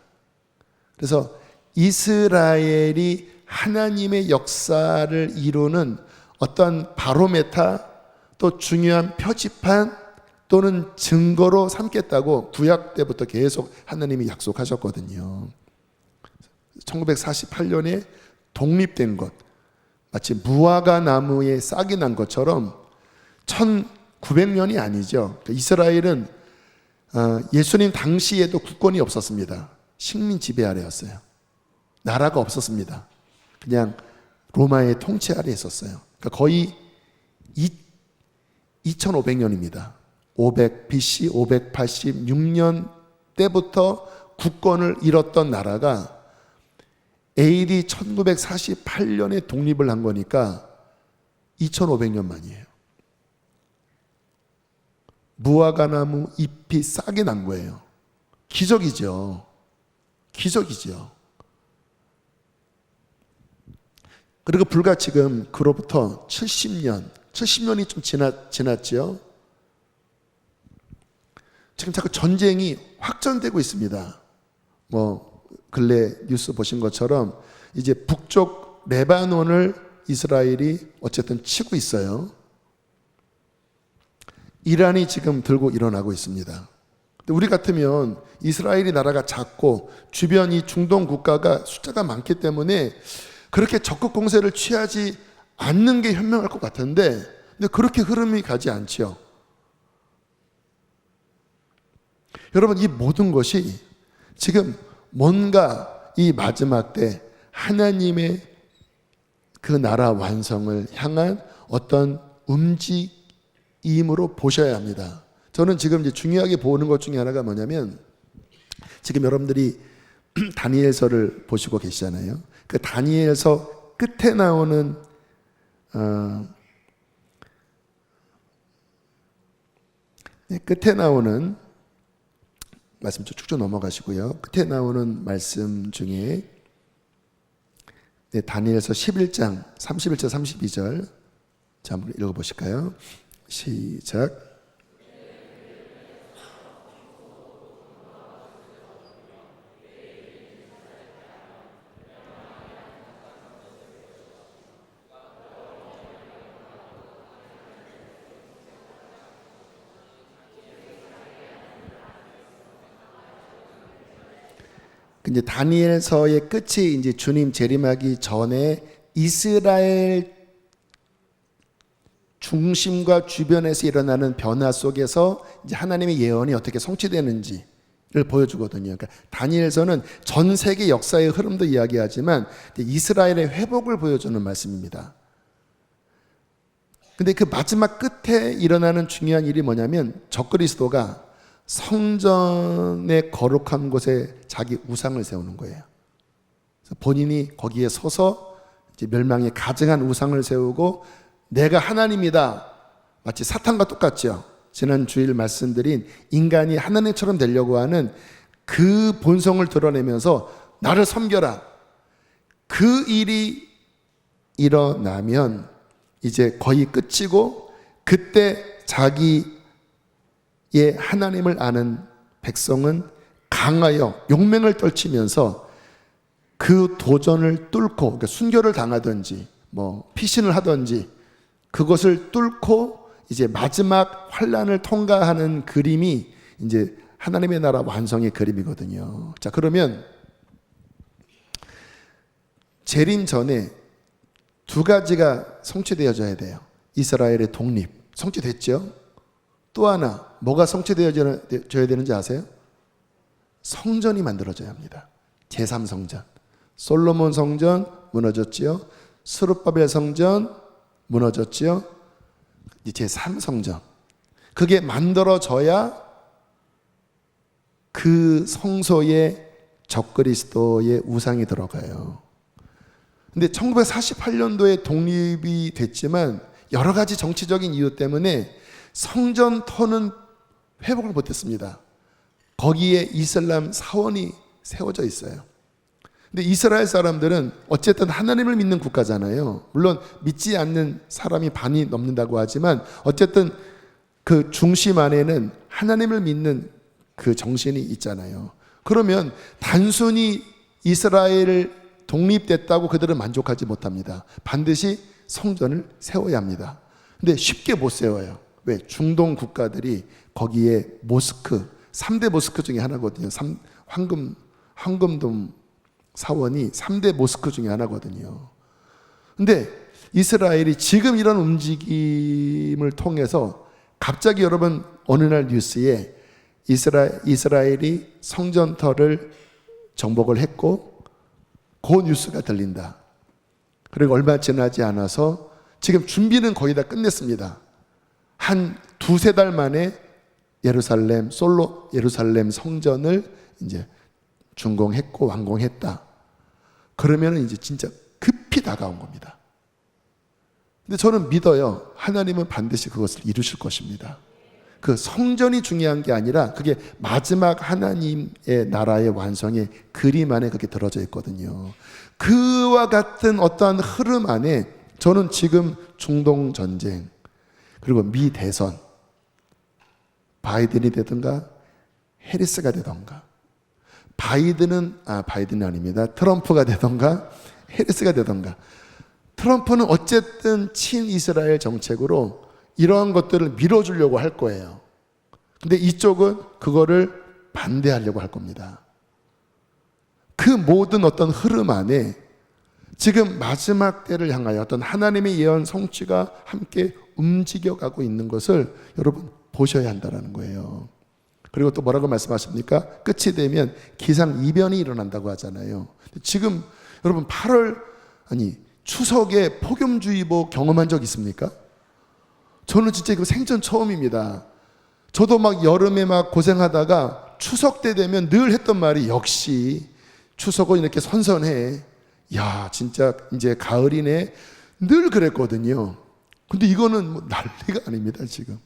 그래서 이스라엘이 하나님의 역사를 이루는 어떤 바로메타, 또 중요한 표지판 또는 증거로 삼겠다고 구약 때부터 계속 하나님이 약속하셨거든요. 1948년에 독립된 것, 마치 무화과 나무에 싹이 난 것처럼 1900년이 아니죠. 이스라엘은 예수님 당시에도 국권이 없었습니다. 식민 지배 아래였어요. 나라가 없었습니다. 그냥 로마의 통치 아래 있었어요. 그러니까 거의 2500년입니다. BC 586년 때부터 국권을 잃었던 나라가 AD 1948년에 독립을 한 거니까 2500년 만이에요. 무화과나무 잎이 싹이 난 거예요. 기적이죠. 기적이죠. 그리고 불과 지금 그로부터 70년이 좀 지났죠. 지금 자꾸 전쟁이 확전되고 있습니다. 근래 뉴스 보신 것처럼 이제 북쪽 레바논을 이스라엘이 어쨌든 치고 있어요. 이란이 지금 들고 일어나고 있습니다. 근데 우리 같으면 이스라엘이 나라가 작고 주변 이 중동 국가가 숫자가 많기 때문에 그렇게 적극 공세를 취하지 않는 게 현명할 것 같은데, 근데 그렇게 흐름이 가지 않죠. 여러분, 이 모든 것이 지금 뭔가 이 마지막 때 하나님의 그 나라 완성을 향한 어떤 움직임으로 보셔야 합니다. 저는 지금 이제 중요하게 보는 것 중에 하나가 뭐냐면, 지금 여러분들이 다니엘서를 보시고 계시잖아요. 그 다니엘서 끝에 나오는 말씀 쭉쭉 넘어가시고요. 끝에 나오는 말씀 중에 다니엘서 11장 31절 32절 자, 한번 읽어보실까요? 시작. 이제 다니엘서의 끝이 이제 주님 재림하기 전에 이스라엘 중심과 주변에서 일어나는 변화 속에서 이제 하나님의 예언이 어떻게 성취되는지를 보여주거든요. 그러니까 다니엘서는 전 세계 역사의 흐름도 이야기하지만 이스라엘의 회복을 보여주는 말씀입니다. 근데 그 마지막 끝에 일어나는 중요한 일이 뭐냐면 적그리스도가 성전의 거룩한 곳에 자기 우상을 세우는 거예요. 그래서 본인이 거기에 서서 이제 멸망에 가증한 우상을 세우고 내가 하나님이다. 마치 사탄과 똑같죠. 지난 주일 말씀드린 인간이 하나님처럼 되려고 하는 그 본성을 드러내면서 나를 섬겨라. 그 일이 일어나면 이제 거의 끝이고 그때 자기의 하나님을 아는 백성은 강하여 용맹을 떨치면서 그 도전을 뚫고 그러니까 순교를 당하든지 뭐 피신을 하든지 그것을 뚫고 이제 마지막 환난을 통과하는 그림이 이제 하나님의 나라 완성의 그림이거든요. 자, 그러면 재림 전에 두 가지가 성취되어져야 돼요. 이스라엘의 독립 성취됐죠. 또 하나 뭐가 성취되어져야 되는지 아세요? 성전이 만들어져야 합니다. 제3성전. 솔로몬 성전 무너졌지요. 스룹바벨 성전 무너졌지요. 제3성전. 그게 만들어져야 그 성소에 적그리스도의 우상이 들어가요. 근데 1948년도에 독립이 됐지만 여러 가지 정치적인 이유 때문에 성전터는 회복을 못했습니다. 거기에 이슬람 사원이 세워져 있어요. 근데 이스라엘 사람들은 어쨌든 하나님을 믿는 국가잖아요. 물론 믿지 않는 사람이 반이 넘는다고 하지만 어쨌든 그 중심 안에는 하나님을 믿는 그 정신이 있잖아요. 그러면 단순히 이스라엘을 독립됐다고 그들은 만족하지 못합니다. 반드시 성전을 세워야 합니다. 근데 쉽게 못 세워요. 왜? 중동 국가들이 거기에 모스크, 3대 모스크 중에 하나거든요. 황금돔 사원이 3대 모스크 중에 하나거든요. 근데 이스라엘이 지금 이런 움직임을 통해서 갑자기 여러분 어느 날 뉴스에 이스라엘이 성전터를 정복을 했고 그 뉴스가 들린다. 그리고 얼마 지나지 않아서 지금 준비는 거의 다 끝냈습니다. 한 두세 달 만에 예루살렘 성전을 이제 준공했고 완공했다. 그러면 이제 진짜 급히 다가온 겁니다. 근데 저는 믿어요. 하나님은 반드시 그것을 이루실 것입니다. 그 성전이 중요한 게 아니라 그게 마지막 하나님의 나라의 완성의 그림 안에 그게 들어져 있거든요. 그와 같은 어떠한 흐름 안에 저는 지금 중동 전쟁 그리고 미 대선 바이든이 되든가 해리스가 되든가 바이든이 아닙니다. 트럼프가 되든가 해리스가 되든가 트럼프는 어쨌든 친이스라엘 정책으로 이러한 것들을 밀어주려고 할 거예요. 근데 이쪽은 그거를 반대하려고 할 겁니다. 그 모든 어떤 흐름 안에 지금 마지막 때를 향하여 어떤 하나님의 예언 성취가 함께 움직여가고 있는 것을 여러분 보셔야 한다는 거예요. 그리고 또 뭐라고 말씀하십니까? 끝이 되면 기상이변이 일어난다고 하잖아요. 지금 여러분 추석에 폭염주의보 경험한 적 있습니까? 저는 진짜 이거 생전 처음입니다. 저도 막 여름에 막 고생하다가 추석 때 되면 늘 했던 말이 역시 추석은 이렇게 선선해. 야, 진짜 이제 가을이네. 늘 그랬거든요. 근데 이거는 뭐 난리가 아닙니다, 지금.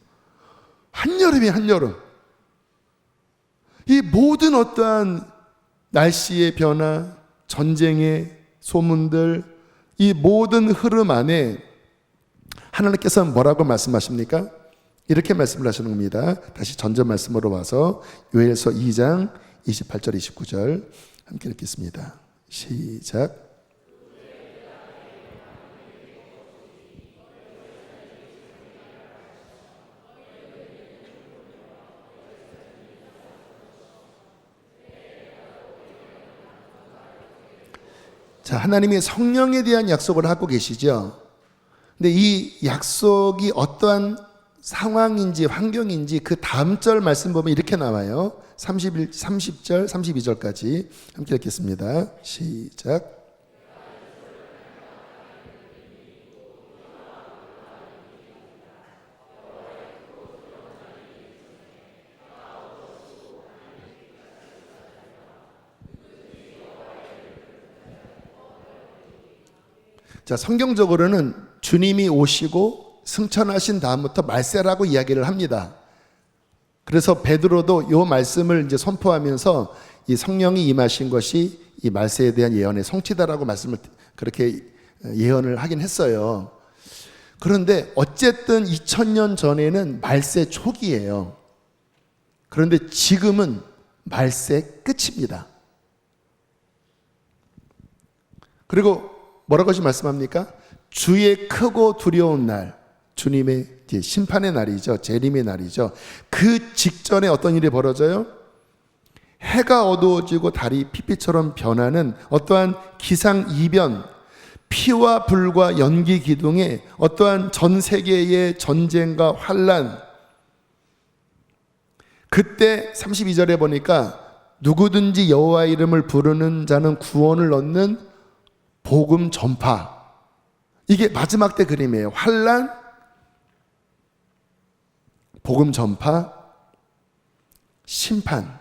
한여름이 한여름. 이 모든 어떠한 날씨의 변화, 전쟁의 소문들, 이 모든 흐름 안에 하나님께서는 뭐라고 말씀하십니까? 이렇게 말씀을 하시는 겁니다. 다시 전전 말씀으로 와서 요엘서 2장 28절 29절 함께 읽겠습니다. 시작. 자, 하나님이 성령에 대한 약속을 하고 계시죠. 근데 이 약속이 어떠한 상황인지 환경인지 그 다음 절 말씀 보면 이렇게 나와요. 30절, 32절까지 함께 읽겠습니다. 시작. 자, 성경적으로는 주님이 오시고 승천하신 다음부터 말세라고 이야기를 합니다. 그래서 베드로도 이 말씀을 이제 선포하면서 이 성령이 임하신 것이 이 말세에 대한 예언의 성취다라고 말씀을 그렇게 예언을 하긴 했어요. 그런데 어쨌든 2000년 전에는 말세 초기예요. 그런데 지금은 말세 끝입니다. 그리고 뭐라고 말씀합니까? 주의 크고 두려운 날, 주님의 심판의 날이죠. 재림의 날이죠. 그 직전에 어떤 일이 벌어져요? 해가 어두워지고 달이 피피처럼 변하는 어떠한 기상이변, 피와 불과 연기 기둥에 어떠한 전 세계의 전쟁과 환란. 그때 32절에 보니까 누구든지 여호와 이름을 부르는 자는 구원을 얻는 복음 전파. 이게 마지막 때 그림이에요. 환란, 복음 전파, 심판.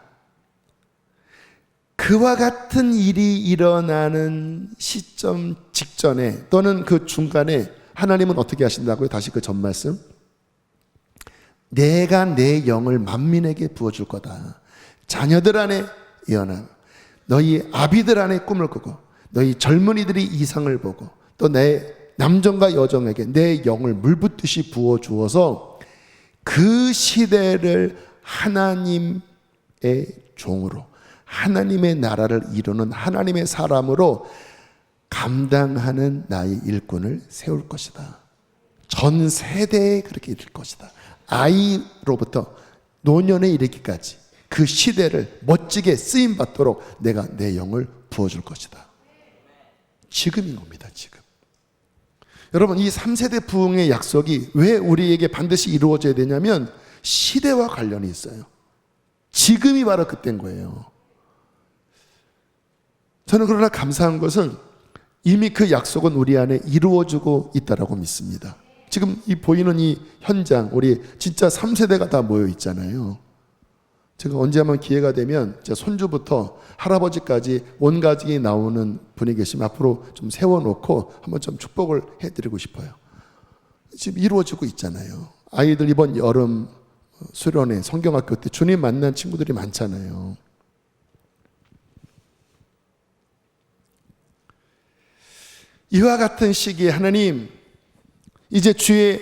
그와 같은 일이 일어나는 시점 직전에 또는 그 중간에 하나님은 어떻게 하신다고요? 다시 그 전 말씀. 내가 내 영을 만민에게 부어줄 거다. 자녀들 안에 예언함. 너희 아비들 안에 꿈을 꾸고 너희 젊은이들이 이상을 보고 또 내 남정과 여정에게 내 영을 물붓듯이 부어주어서 그 시대를 하나님의 종으로 하나님의 나라를 이루는 하나님의 사람으로 감당하는 나의 일꾼을 세울 것이다. 전 세대에 그렇게 이룰 것이다. 아이로부터 노년에 이르기까지 그 시대를 멋지게 쓰임받도록 내가 내 영을 부어줄 것이다. 지금인 겁니다. 지금. 여러분, 이 3세대 부흥의 약속이 왜 우리에게 반드시 이루어져야 되냐면 시대와 관련이 있어요. 지금이 바로 그때인 거예요. 저는 그러나 감사한 것은 이미 그 약속은 우리 안에 이루어지고 있다고 믿습니다. 지금 이 보이는 이 현장, 우리 진짜 3세대가 다 모여 있잖아요. 제가 언제 한번 기회가 되면 제 손주부터 할아버지까지 온 가족이 나오는 분이 계시면 앞으로 좀 세워놓고 한번 좀 축복을 해드리고 싶어요. 지금 이루어지고 있잖아요. 아이들 이번 여름 수련회 성경학교 때 주님 만난 친구들이 많잖아요. 이와 같은 시기에 하나님, 이제 주의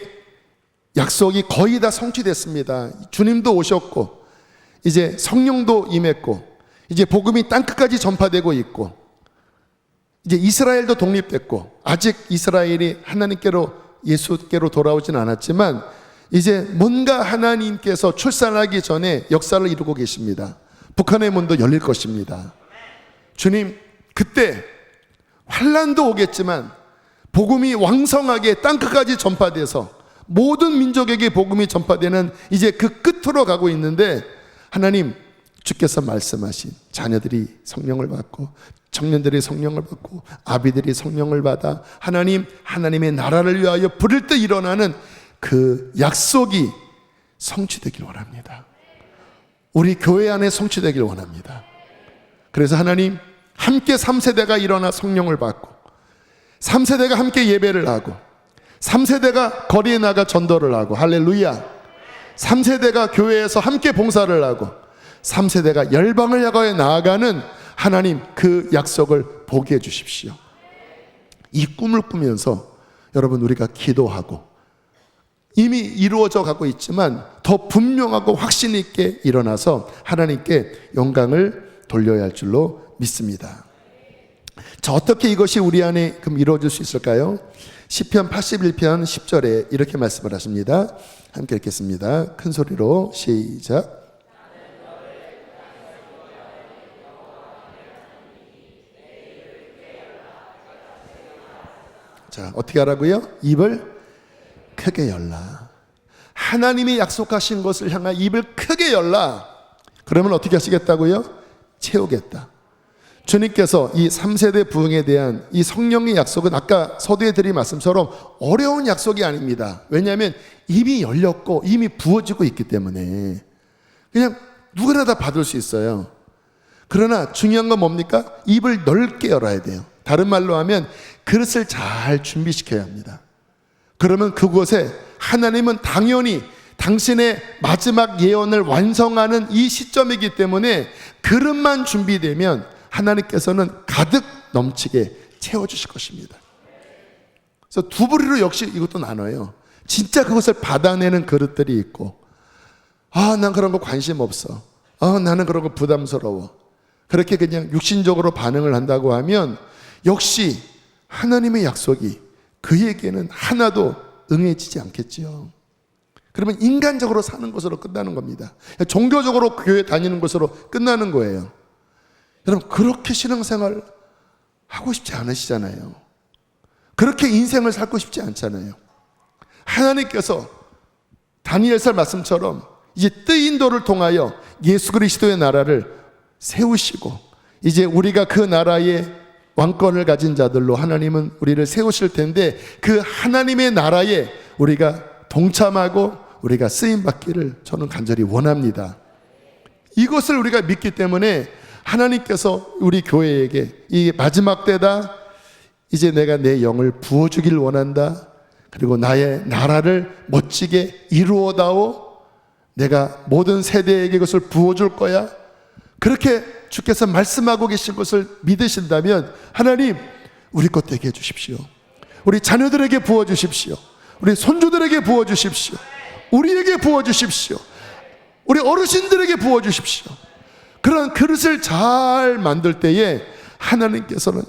약속이 거의 다 성취됐습니다. 주님도 오셨고 이제 성령도 임했고 이제 복음이 땅끝까지 전파되고 있고 이제 이스라엘도 독립됐고 아직 이스라엘이 하나님께로 예수께로 돌아오진 않았지만 이제 뭔가 하나님께서 출산하기 전에 역사를 이루고 계십니다. 북한의 문도 열릴 것입니다. 주님, 그때 환란도 오겠지만 복음이 왕성하게 땅끝까지 전파돼서 모든 민족에게 복음이 전파되는 이제 그 끝으로 가고 있는데 하나님, 주께서 말씀하신 자녀들이 성령을 받고 청년들이 성령을 받고 아비들이 성령을 받아 하나님, 하나님의 나라를 위하여 부를 때 일어나는 그 약속이 성취되길 원합니다. 우리 교회 안에 성취되길 원합니다. 그래서 하나님, 함께 3세대가 일어나 성령을 받고 3세대가 함께 예배를 하고 3세대가 거리에 나가 전도를 하고 할렐루야, 3세대가 교회에서 함께 봉사를 하고 3세대가 열방을 향하여 나아가는 하나님, 그 약속을 보게 해주십시오. 이 꿈을 꾸면서 여러분, 우리가 기도하고 이미 이루어져 가고 있지만 더 분명하고 확신 있게 일어나서 하나님께 영광을 돌려야 할 줄로 믿습니다. 자, 어떻게 이것이 우리 안에 그럼 이루어질 수 있을까요? 시편 81편 10절에 이렇게 말씀을 하십니다. 함께 읽겠습니다. 큰 소리로 시작. 자, 어떻게 하라고요? 입을 크게 열라. 하나님이 약속하신 것을 향한 입을 크게 열라. 그러면 어떻게 하시겠다고요? 채우겠다. 주님께서 이 3세대 부흥에 대한 이 성령의 약속은 아까 서두에 드린 말씀처럼 어려운 약속이 아닙니다. 왜냐하면 이미 열렸고 이미 부어지고 있기 때문에 그냥 누구나 다 받을 수 있어요. 그러나 중요한 건 뭡니까? 입을 넓게 열어야 돼요. 다른 말로 하면 그릇을 잘 준비시켜야 합니다. 그러면 그곳에 하나님은 당연히 당신의 마지막 예언을 완성하는 이 시점이기 때문에 그릇만 준비되면 하나님께서는 가득 넘치게 채워주실 것입니다. 그래서 두 부류로 역시 이것도 나눠요. 진짜 그것을 받아내는 그릇들이 있고, 난 그런 거 관심 없어. 나는 그런 거 부담스러워. 그렇게 그냥 육신적으로 반응을 한다고 하면 역시 하나님의 약속이 그에게는 하나도 응해지지 않겠지요. 그러면 인간적으로 사는 것으로 끝나는 겁니다. 종교적으로 교회 다니는 것으로 끝나는 거예요. 여러분, 그렇게 신앙생활 하고 싶지 않으시잖아요. 그렇게 인생을 살고 싶지 않잖아요. 하나님께서 다니엘서 말씀처럼 이제 뜨인도를 통하여 예수 그리스도의 나라를 세우시고 이제 우리가 그 나라의 왕권을 가진 자들로 하나님은 우리를 세우실 텐데 그 하나님의 나라에 우리가 동참하고 우리가 쓰임받기를 저는 간절히 원합니다. 이것을 우리가 믿기 때문에 하나님께서 우리 교회에게 이 마지막 때다, 이제 내가 내 영을 부어주길 원한다, 그리고 나의 나라를 멋지게 이루어다오, 내가 모든 세대에게 이것을 부어줄 거야, 그렇게 주께서 말씀하고 계신 것을 믿으신다면 하나님, 우리 것 되게 해주십시오. 우리 자녀들에게 부어주십시오. 우리 손주들에게 부어주십시오. 우리에게 부어주십시오. 우리 어르신들에게 부어주십시오. 그런 그릇을 잘 만들 때에 하나님께서는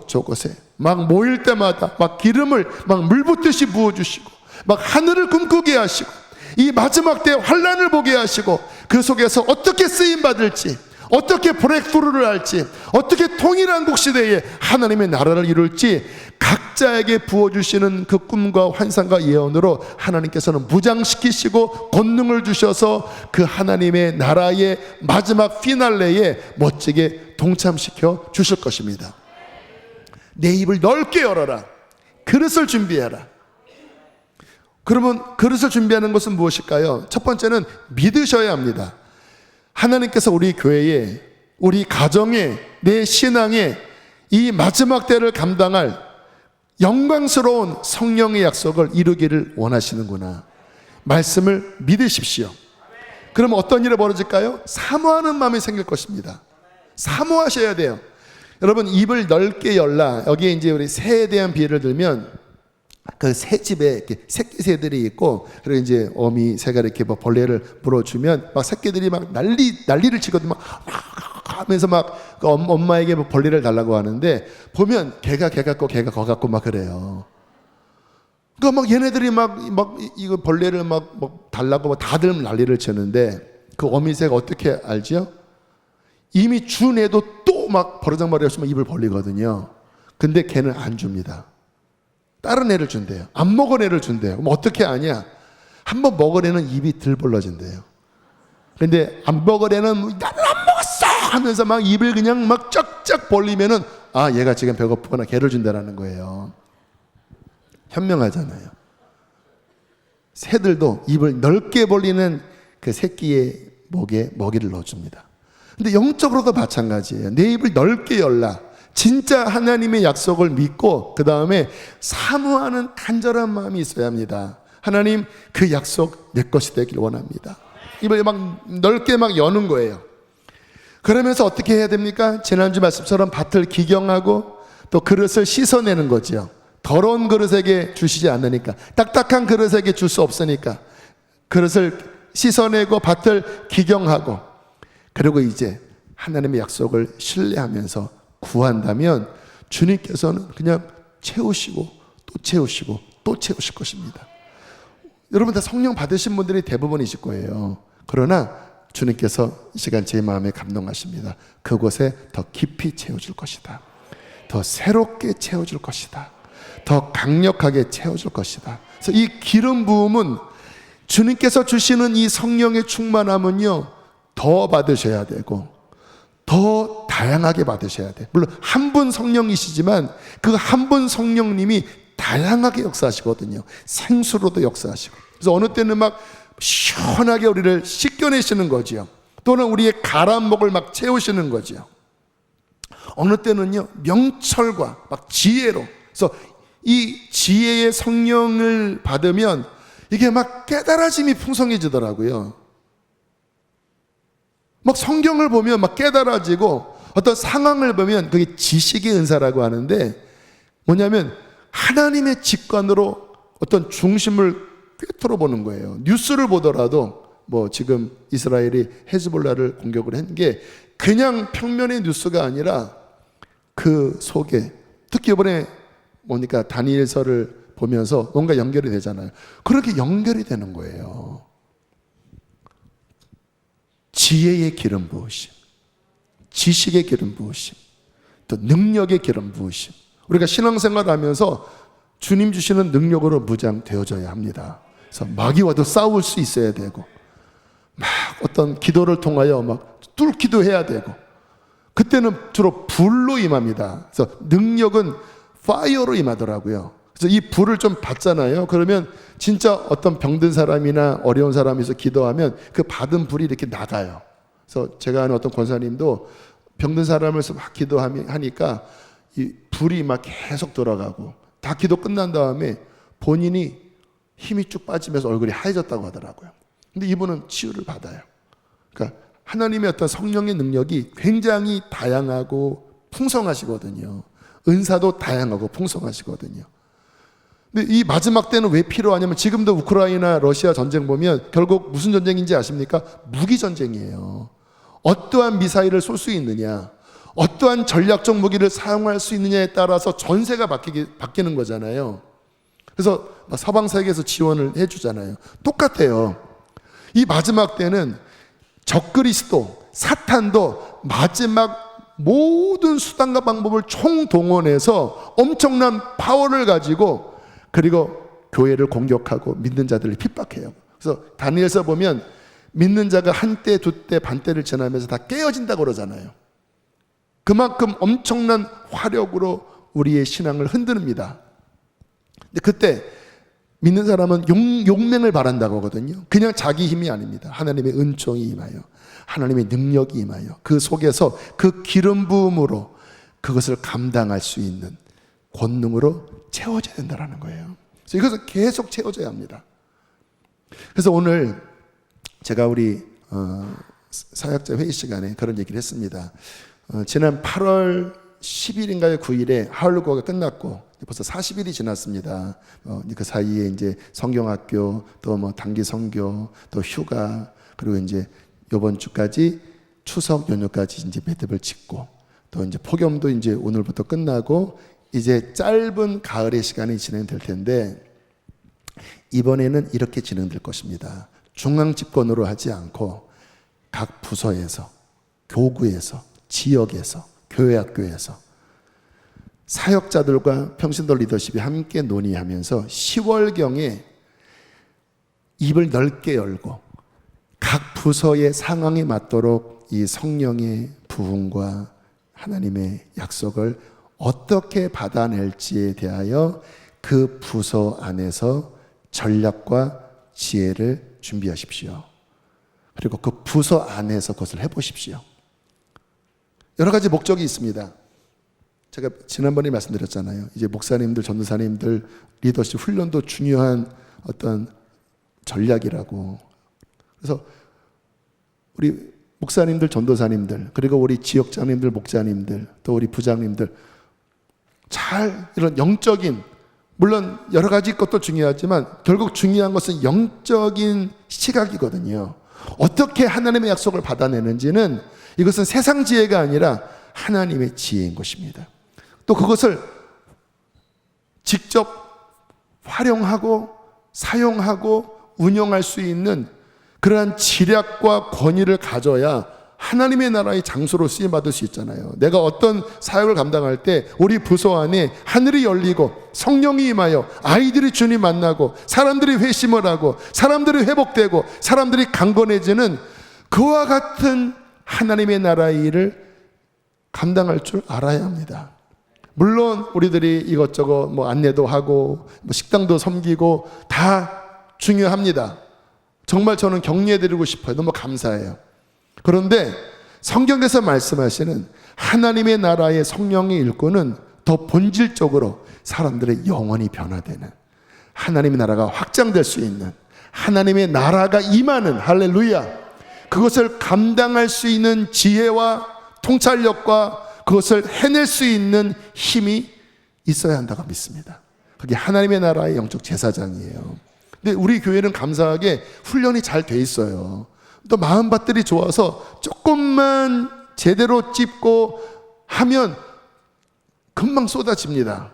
저곳에 막 모일 때마다 막 기름을 막 물 붓듯이 부어주시고 막 하늘을 꿈꾸게 하시고 이 마지막 때 환난을 보게 하시고 그 속에서 어떻게 쓰임받을지, 어떻게 브레이크스루를 할지, 어떻게 통일한 국시대에 하나님의 나라를 이룰지 각자에게 부어주시는 그 꿈과 환상과 예언으로 하나님께서는 무장시키시고 권능을 주셔서 그 하나님의 나라의 마지막 피날레에 멋지게 동참시켜 주실 것입니다. 내 입을 넓게 열어라. 그릇을 준비해라. 그러면 그릇을 준비하는 것은 무엇일까요? 첫 번째는 믿으셔야 합니다. 하나님께서 우리 교회에, 우리 가정에, 내 신앙에 이 마지막 때를 감당할 영광스러운 성령의 약속을 이루기를 원하시는구나. 말씀을 믿으십시오. 그러면 어떤 일이 벌어질까요? 사모하는 마음이 생길 것입니다. 사모하셔야 돼요. 여러분, 입을 넓게 열라. 여기에 이제 우리 새에 대한 비유를 들면 그 새집에 이렇게 새끼 새들이 있고, 그리고 이제 어미 새가 이렇게 뭐 벌레를 물어주면 막 새끼들이 막 난리를 치거든. 막 하면서 막 그 엄마에게 뭐 벌레를 달라고 하는데 보면 걔가 거 같고 막 그래요. 그러니까 막 얘네들이 막 이거 벌레를 막 달라고 막 다들 난리를 치는데 그 어미 새가 어떻게 알지요? 이미 준 애도 또 막 버르장머리 없으면 입을 벌리거든요. 근데 걔는 안 줍니다. 다른 애를 준대요. 안 먹은 애를 준대요. 그럼 어떻게 아냐? 한번 먹은 애는 입이 들 벌러진대요. 근데 안 먹은 애는 나는 안 먹었어 하면서 막 입을 그냥 막 쩍쩍 벌리면은 얘가 지금 배고프거나 개를 준다라는 거예요. 현명하잖아요. 새들도 입을 넓게 벌리는 그 새끼의 목에 먹이를 넣어줍니다. 근데 영적으로도 마찬가지예요. 내 입을 넓게 열라. 진짜 하나님의 약속을 믿고 그 다음에 사모하는 간절한 마음이 있어야 합니다. 하나님, 그 약속 내 것이 되길 원합니다. 입을 막 넓게 막 여는 거예요. 그러면서 어떻게 해야 됩니까? 지난주 말씀처럼 밭을 기경하고 또 그릇을 씻어내는 거죠. 더러운 그릇에게 주시지 않으니까, 딱딱한 그릇에게 줄 수 없으니까 그릇을 씻어내고 밭을 기경하고, 그리고 이제 하나님의 약속을 신뢰하면서 구한다면 주님께서는 그냥 채우시고 또 채우시고 또 채우실 것입니다. 여러분 다 성령 받으신 분들이 대부분이실 거예요. 그러나 주님께서 이 시간 제 마음에 감동하십니다. 그곳에 더 깊이 채워줄 것이다. 더 새롭게 채워줄 것이다. 더 강력하게 채워줄 것이다. 그래서 이 기름 부음은 주님께서 주시는 이 성령의 충만함은요, 더 받으셔야 되고 더 다양하게 받으셔야 돼. 물론 한 분 성령이시지만 그 한 분 성령님이 다양하게 역사하시거든요. 생수로도 역사하시고. 그래서 어느 때는 막 시원하게 우리를 씻겨내시는 거지요. 또는 우리의 가라앉 목을 막 채우시는 거지요. 어느 때는요, 명철과 막 지혜로. 그래서 이 지혜의 성령을 받으면 이게 막 깨달아짐이 풍성해지더라고요. 막 성경을 보면 막 깨달아지고, 어떤 상황을 보면 그게 지식의 은사라고 하는데, 뭐냐면 하나님의 직관으로 어떤 중심을 꿰뚫어 보는 거예요. 뉴스를 보더라도 뭐 지금 이스라엘이 헤즈볼라를 공격을 한 게 그냥 평면의 뉴스가 아니라 그 속에, 특히 이번에 보니까 다니엘서를 보면서 뭔가 연결이 되잖아요. 그렇게 연결이 되는 거예요. 지혜의 기름 부으심, 지식의 기름 부으심, 또 능력의 기름 부으심. 우리가 신앙생활 하면서 주님 주시는 능력으로 무장되어져야 합니다. 그래서 마귀와도 싸울 수 있어야 되고, 막 어떤 기도를 통하여 막 뚫기도 해야 되고, 그때는 주로 불로 임합니다. 그래서 능력은 파이어로 임하더라고요. 그래서 이 불을 좀 받잖아요. 그러면 진짜 어떤 병든 사람이나 어려운 사람에서 기도하면 그 받은 불이 이렇게 나가요. 그래서 제가 아는 어떤 권사님도 병든 사람에서 막 기도하니까 이 불이 막 계속 돌아가고, 다 기도 끝난 다음에 본인이 힘이 쭉 빠지면서 얼굴이 하얘졌다고 하더라고요. 근데 이분은 치유를 받아요. 그러니까 하나님의 어떤 성령의 능력이 굉장히 다양하고 풍성하시거든요. 은사도 다양하고 풍성하시거든요. 근데 이 마지막 때는 왜 필요하냐면, 지금도 우크라이나 러시아 전쟁 보면 결국 무슨 전쟁인지 아십니까? 무기 전쟁이에요. 어떠한 미사일을 쏠 수 있느냐, 어떠한 전략적 무기를 사용할 수 있느냐에 따라서 전세가 바뀌는 거잖아요. 그래서 서방 세계에서 지원을 해주잖아요. 똑같아요. 이 마지막 때는 적그리스도, 사탄도 마지막 모든 수단과 방법을 총동원해서 엄청난 파워를 가지고, 그리고 교회를 공격하고 믿는 자들을 핍박해요. 그래서 다니엘서 보면 믿는 자가 한때, 두때, 반때를 지나면서 다 깨어진다고 그러잖아요. 그만큼 엄청난 화력으로 우리의 신앙을 흔듭니다. 근데 그때 믿는 사람은 용맹을 바란다고 하거든요. 그냥 자기 힘이 아닙니다. 하나님의 은총이 임하여, 하나님의 능력이 임하여, 그 속에서 그 기름 부음으로 그것을 감당할 수 있는 권능으로 채워져야 된다는 거예요. 그래서 이것을 계속 채워져야 합니다. 그래서 오늘 제가 우리 사역자 회의 시간에 그런 얘기를 했습니다. 지난 8월 10일인가요? 9일에 하울고가 끝났고 벌써 40일이 지났습니다. 그 사이에 이제 성경학교, 또 뭐 단기 선교, 또 휴가, 그리고 이제 이번 주까지 추석 연휴까지 이제 매듭을 짓고, 또 이제 폭염도 이제 오늘부터 끝나고 이제 짧은 가을의 시간이 진행될 텐데, 이번에는 이렇게 진행될 것입니다. 중앙 집권으로 하지 않고 각 부서에서, 교구에서, 지역에서, 교회학교에서 사역자들과 평신도 리더십이 함께 논의하면서 10월경에 입을 넓게 열고 각 부서의 상황에 맞도록 이 성령의 부흥과 하나님의 약속을 어떻게 받아낼지에 대하여 그 부서 안에서 전략과 지혜를 준비하십시오. 그리고 그 부서 안에서 그것을 해보십시오. 여러 가지 목적이 있습니다. 제가 지난번에 말씀드렸잖아요. 이제 목사님들, 전도사님들 리더십 훈련도 중요한 어떤 전략이라고. 그래서 우리 목사님들, 전도사님들, 그리고 우리 지역장님들, 목자님들, 또 우리 부장님들 잘 이런 영적인, 물론 여러 가지 것도 중요하지만 결국 중요한 것은 영적인 시각이거든요. 어떻게 하나님의 약속을 받아내는지는 이것은 세상 지혜가 아니라 하나님의 지혜인 것입니다. 또 그것을 직접 활용하고 사용하고 운영할 수 있는 그러한 지략과 권위를 가져야 하나님의 나라의 장소로 쓰임받을 수 있잖아요. 내가 어떤 사역을 감당할 때 우리 부서 안에 하늘이 열리고 성령이 임하여 아이들이 주님 만나고 사람들이 회심을 하고 사람들이 회복되고 사람들이 강건해지는 그와 같은 하나님의 나라의 일을 감당할 줄 알아야 합니다. 물론 우리들이 이것저것 뭐 안내도 하고 뭐 식당도 섬기고 다 중요합니다. 정말 저는 격려해드리고 싶어요. 너무 감사해요. 그런데 성경에서 말씀하시는 하나님의 나라의 성령의 일꾼은 더 본질적으로 사람들의 영혼이 변화되는, 하나님의 나라가 확장될 수 있는, 하나님의 나라가 임하는, 할렐루야, 그것을 감당할 수 있는 지혜와 통찰력과 그것을 해낼 수 있는 힘이 있어야 한다고 믿습니다. 그게 하나님의 나라의 영적 제사장이에요. 근데 우리 교회는 감사하게 훈련이 잘 돼 있어요. 또 마음밭들이 좋아서 조금만 제대로 찝고 하면 금방 쏟아집니다.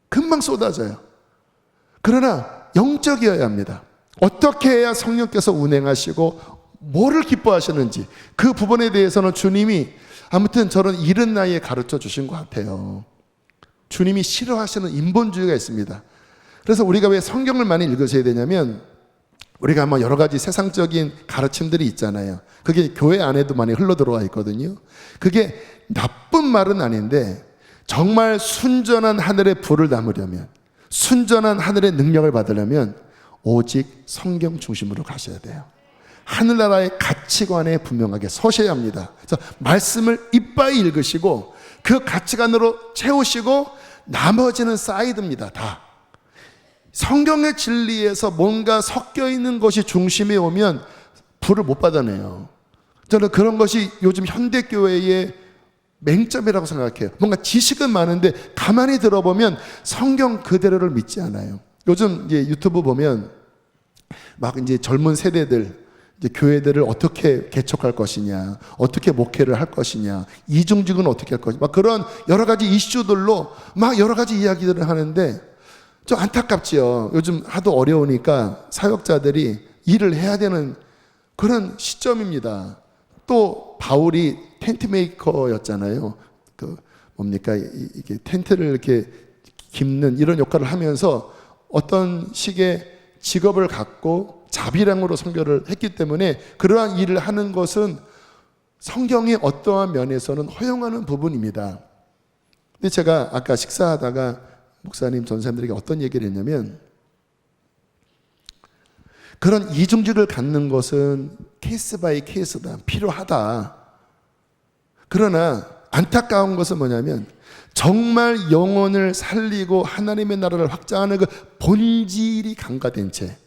금방 쏟아져요. 그러나 영적이어야 합니다. 어떻게 해야 성령께서 운행하시고 뭐를 기뻐하시는지 그 부분에 대해서는 주님이 아무튼 저는 이른 나이에 가르쳐 주신 것 같아요. 주님이 싫어하시는 인본주의가 있습니다. 그래서 우리가 왜 성경을 많이 읽으셔야 되냐면, 우리가 뭐 여러 가지 세상적인 가르침들이 있잖아요. 그게 교회 안에도 많이 흘러 들어와 있거든요. 그게 나쁜 말은 아닌데, 정말 순전한 하늘의 불을 담으려면, 순전한 하늘의 능력을 받으려면 오직 성경 중심으로 가셔야 돼요. 하늘나라의 가치관에 분명하게 서셔야 합니다. 그래서 말씀을 이빠이 읽으시고 그 가치관으로 채우시고 나머지는 사이드입니다. 다 성경의 진리에서 뭔가 섞여 있는 것이 중심에 오면 불을 못 받아내요. 저는 그런 것이 요즘 현대교회의 맹점이라고 생각해요. 뭔가 지식은 많은데 가만히 들어보면 성경 그대로를 믿지 않아요. 요즘 이제 유튜브 보면 막 이제 젊은 세대들 이제 교회들을 어떻게 개척할 것이냐, 어떻게 목회를 할 것이냐, 이중직은 어떻게 할 것이냐, 막 그런 여러 가지 이슈들로 막 여러 가지 이야기들을 하는데 좀 안타깝지요. 요즘 하도 어려우니까 사역자들이 일을 해야 되는 그런 시점입니다. 또 바울이 텐트 메이커였잖아요. 그 뭡니까, 이게 텐트를 이렇게 깁는 이런 역할을 하면서 어떤 식의 직업을 갖고 자비량으로 선교를 했기 때문에 그러한 일을 하는 것은 성경의 어떠한 면에서는 허용하는 부분입니다. 근데 제가 아까 식사하다가 목사님, 전사님들에게 어떤 얘기를 했냐면, 그런 이중직을 갖는 것은 케이스 바이 케이스다, 필요하다. 그러나 안타까운 것은 뭐냐면 정말 영혼을 살리고 하나님의 나라를 확장하는 그 본질이 강화된 채,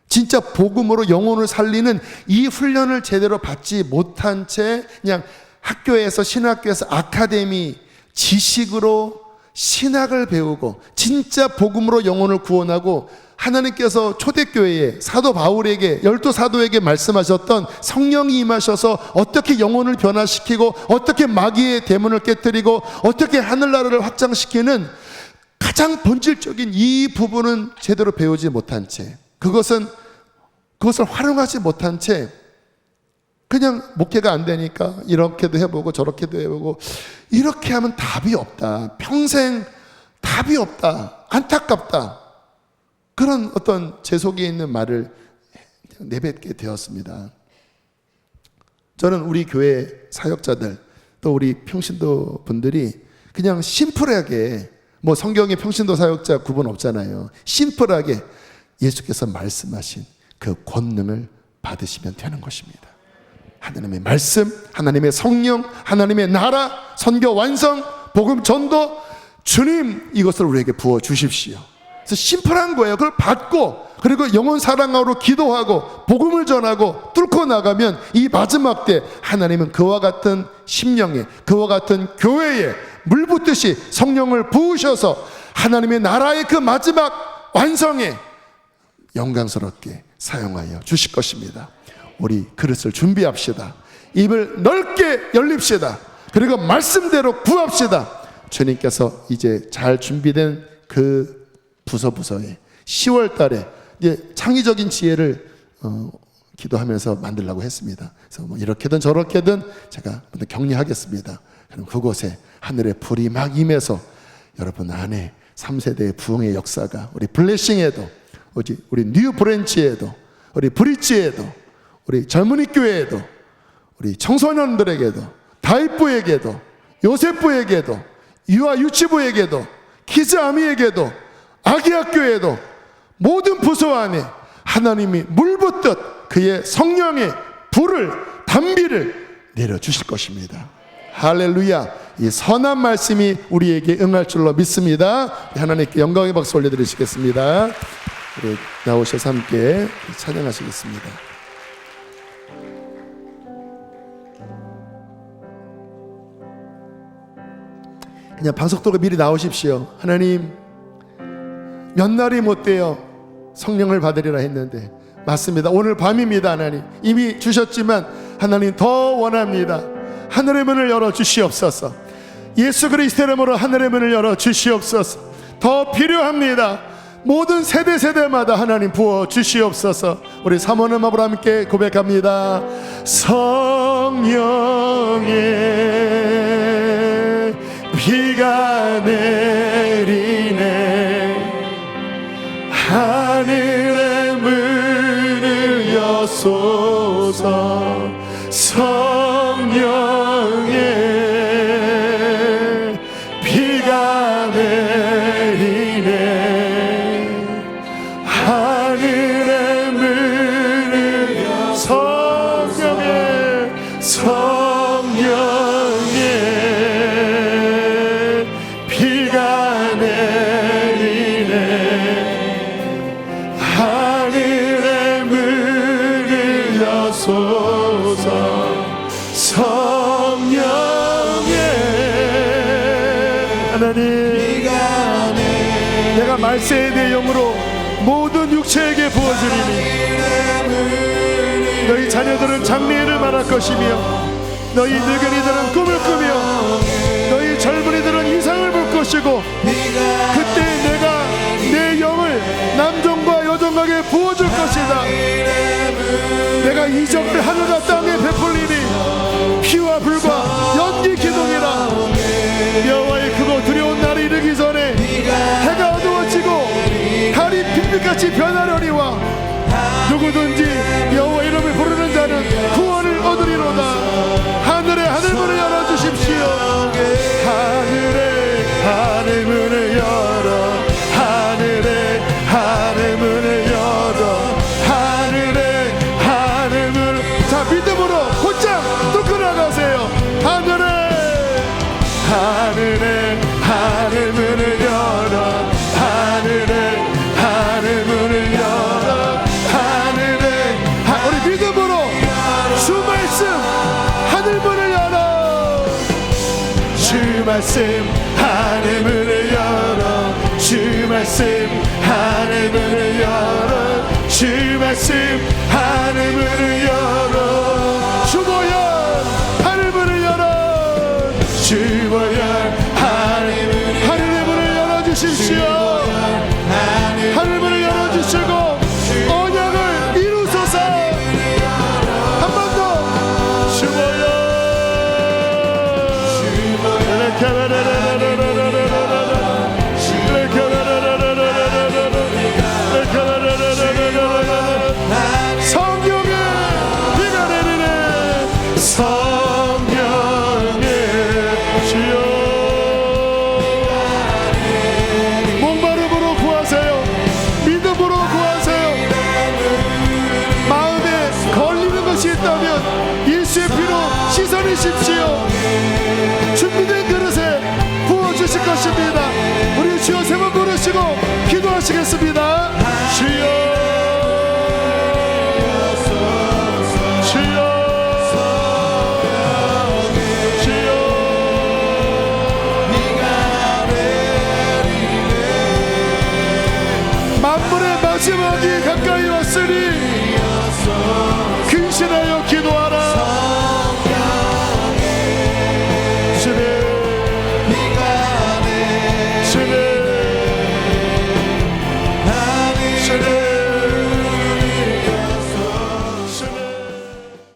진짜 복음으로 영혼을 살리는 이 훈련을 제대로 받지 못한 채 그냥 학교에서, 신학교에서 아카데미 지식으로 신학을 배우고 진짜 복음으로 영혼을 구원하고, 하나님께서 초대교회에 사도 바울에게, 12사도에게 말씀하셨던 성령이 임하셔서 어떻게 영혼을 변화시키고 어떻게 마귀의 대문을 깨뜨리고 어떻게 하늘나라를 확장시키는 가장 본질적인 이 부분은 제대로 배우지 못한 채, 그것을 활용하지 못한 채 그냥 목회가 안 되니까 이렇게도 해보고 저렇게도 해보고, 이렇게 하면 답이 없다, 평생 답이 없다, 안타깝다, 그런 어떤 제 속에 있는 말을 내뱉게 되었습니다. 저는 우리 교회 사역자들 또 우리 평신도 분들이 그냥 심플하게, 뭐 성경에 평신도 사역자 구분 없잖아요. 심플하게 예수께서 말씀하신 그 권능을 받으시면 되는 것입니다. 하나님의 말씀, 하나님의 성령, 하나님의 나라, 선교 완성, 복음 전도, 주님 이것을 우리에게 부어 주십시오. 그래서 심플한 거예요. 그걸 받고, 그리고 영혼 사랑하러 기도하고 복음을 전하고 뚫고 나가면 이 마지막 때 하나님은 그와 같은 심령에, 그와 같은 교회에 물 붓듯이 성령을 부으셔서 하나님의 나라의 그 마지막 완성에 영광스럽게 사용하여 주실 것입니다. 우리 그릇을 준비합시다. 입을 넓게 열립시다. 그리고 말씀대로 구합시다. 주님께서 이제 잘 준비된 그 부서에 10월 달에 이제 창의적인 지혜를 기도하면서 만들려고 했습니다. 그래서 뭐 이렇게든 저렇게든 제가 격려하겠습니다. 그럼 그곳에 하늘의 불이 막 임해서 여러분 안에 3세대의 부흥의 역사가 우리 블레싱에도, 우리 뉴 브랜치에도, 우리 브릿지에도, 우리 젊은이 교회에도, 우리 청소년들에게도, 다윗부에게도, 요셉부에게도, 유아 유치부에게도, 키즈아미에게도, 아기학교에도 모든 부서 안에 하나님이 물붓듯 그의 성령의 불을, 단비를 내려주실 것입니다. 할렐루야. 이 선한 말씀이 우리에게 응할 줄로 믿습니다. 하나님께 영광의 박수 올려드리시겠습니다. 우리 나오셔서 함께 찬양하시겠습니다. 그냥 방석도로 미리 나오십시오. 하나님, 몇 날이 못 돼요 성령을 받으리라 했는데, 맞습니다. 오늘 밤입니다. 하나님 이미 주셨지만 하나님 더 원합니다. 하늘의 문을 열어 주시옵소서. 예수 그리스도의 이름으로 하늘의 문을 열어 주시옵소서. 더 필요합니다. 모든 세대마다 하나님 부어 주시옵소서. 우리 사모는 음악으로 함께 고백합니다. 성령의 비가 내리네. 하늘의 문을 여소서. 성령의 비가 내리네. 하늘의 문을 성령의 비가 내리네. 하늘의 문을 여소서. 하나님, 내가 말세에 내 영으로 모든 육체에게 부어주리니 너희 자녀들은 장래를 말할 것이며 너희 늙은이들은 꿈을 꾸며 너희 젊은이들은 이상을 볼 것이고 그때 내가 내 영을 남종과 여종에게 부어줄 것이다. 내가 이적을 하늘과 땅에 베풀리니 피와 불과 연기 기둥이라. 여호와의 크고 두려운 날이 이르기 전에 해가 어두워지고 달이 빛빛같이 변하려니와 누구든지 여호와 이름을 부르는 자는 구원을 얻으리로다. 하늘의 하늘문을 열어주십시오. 하늘의 문을 열어. 하늘의 하늘문을 열어. 하늘의 하늘문을. 자, 믿음으로 곧장 뚫고 나가세요. 하늘의 하늘문을 열어. 하늘의 하늘문을 열어. 우리 믿음으로 주 말씀 하늘문을 열어. 주 말씀 하늘문을 열어. 주 말씀 하늘문을 열어. 주 말씀 하늘문을 열어. 주보혈 하늘문을 열어. 주보혈 하늘의 문을 열어주십시오. 하늘문을 열어주시고 언약을 이루소서. 한 번 더. 주보혈 성령의 비가 내리네. 성령의 주여. 목마름으로 구하세요. 믿음으로 구하세요. 마음에 걸리는 것이 있다면 예수의 피로 씻어내십시오. 준비된 그릇에 부어주실 것입니다. 우리 주여 세 번 부르시고 기도하시겠습니다. 주여, 주여, 주여. 만물의 마지막이 가까이 왔으니 근신하여 기도하라.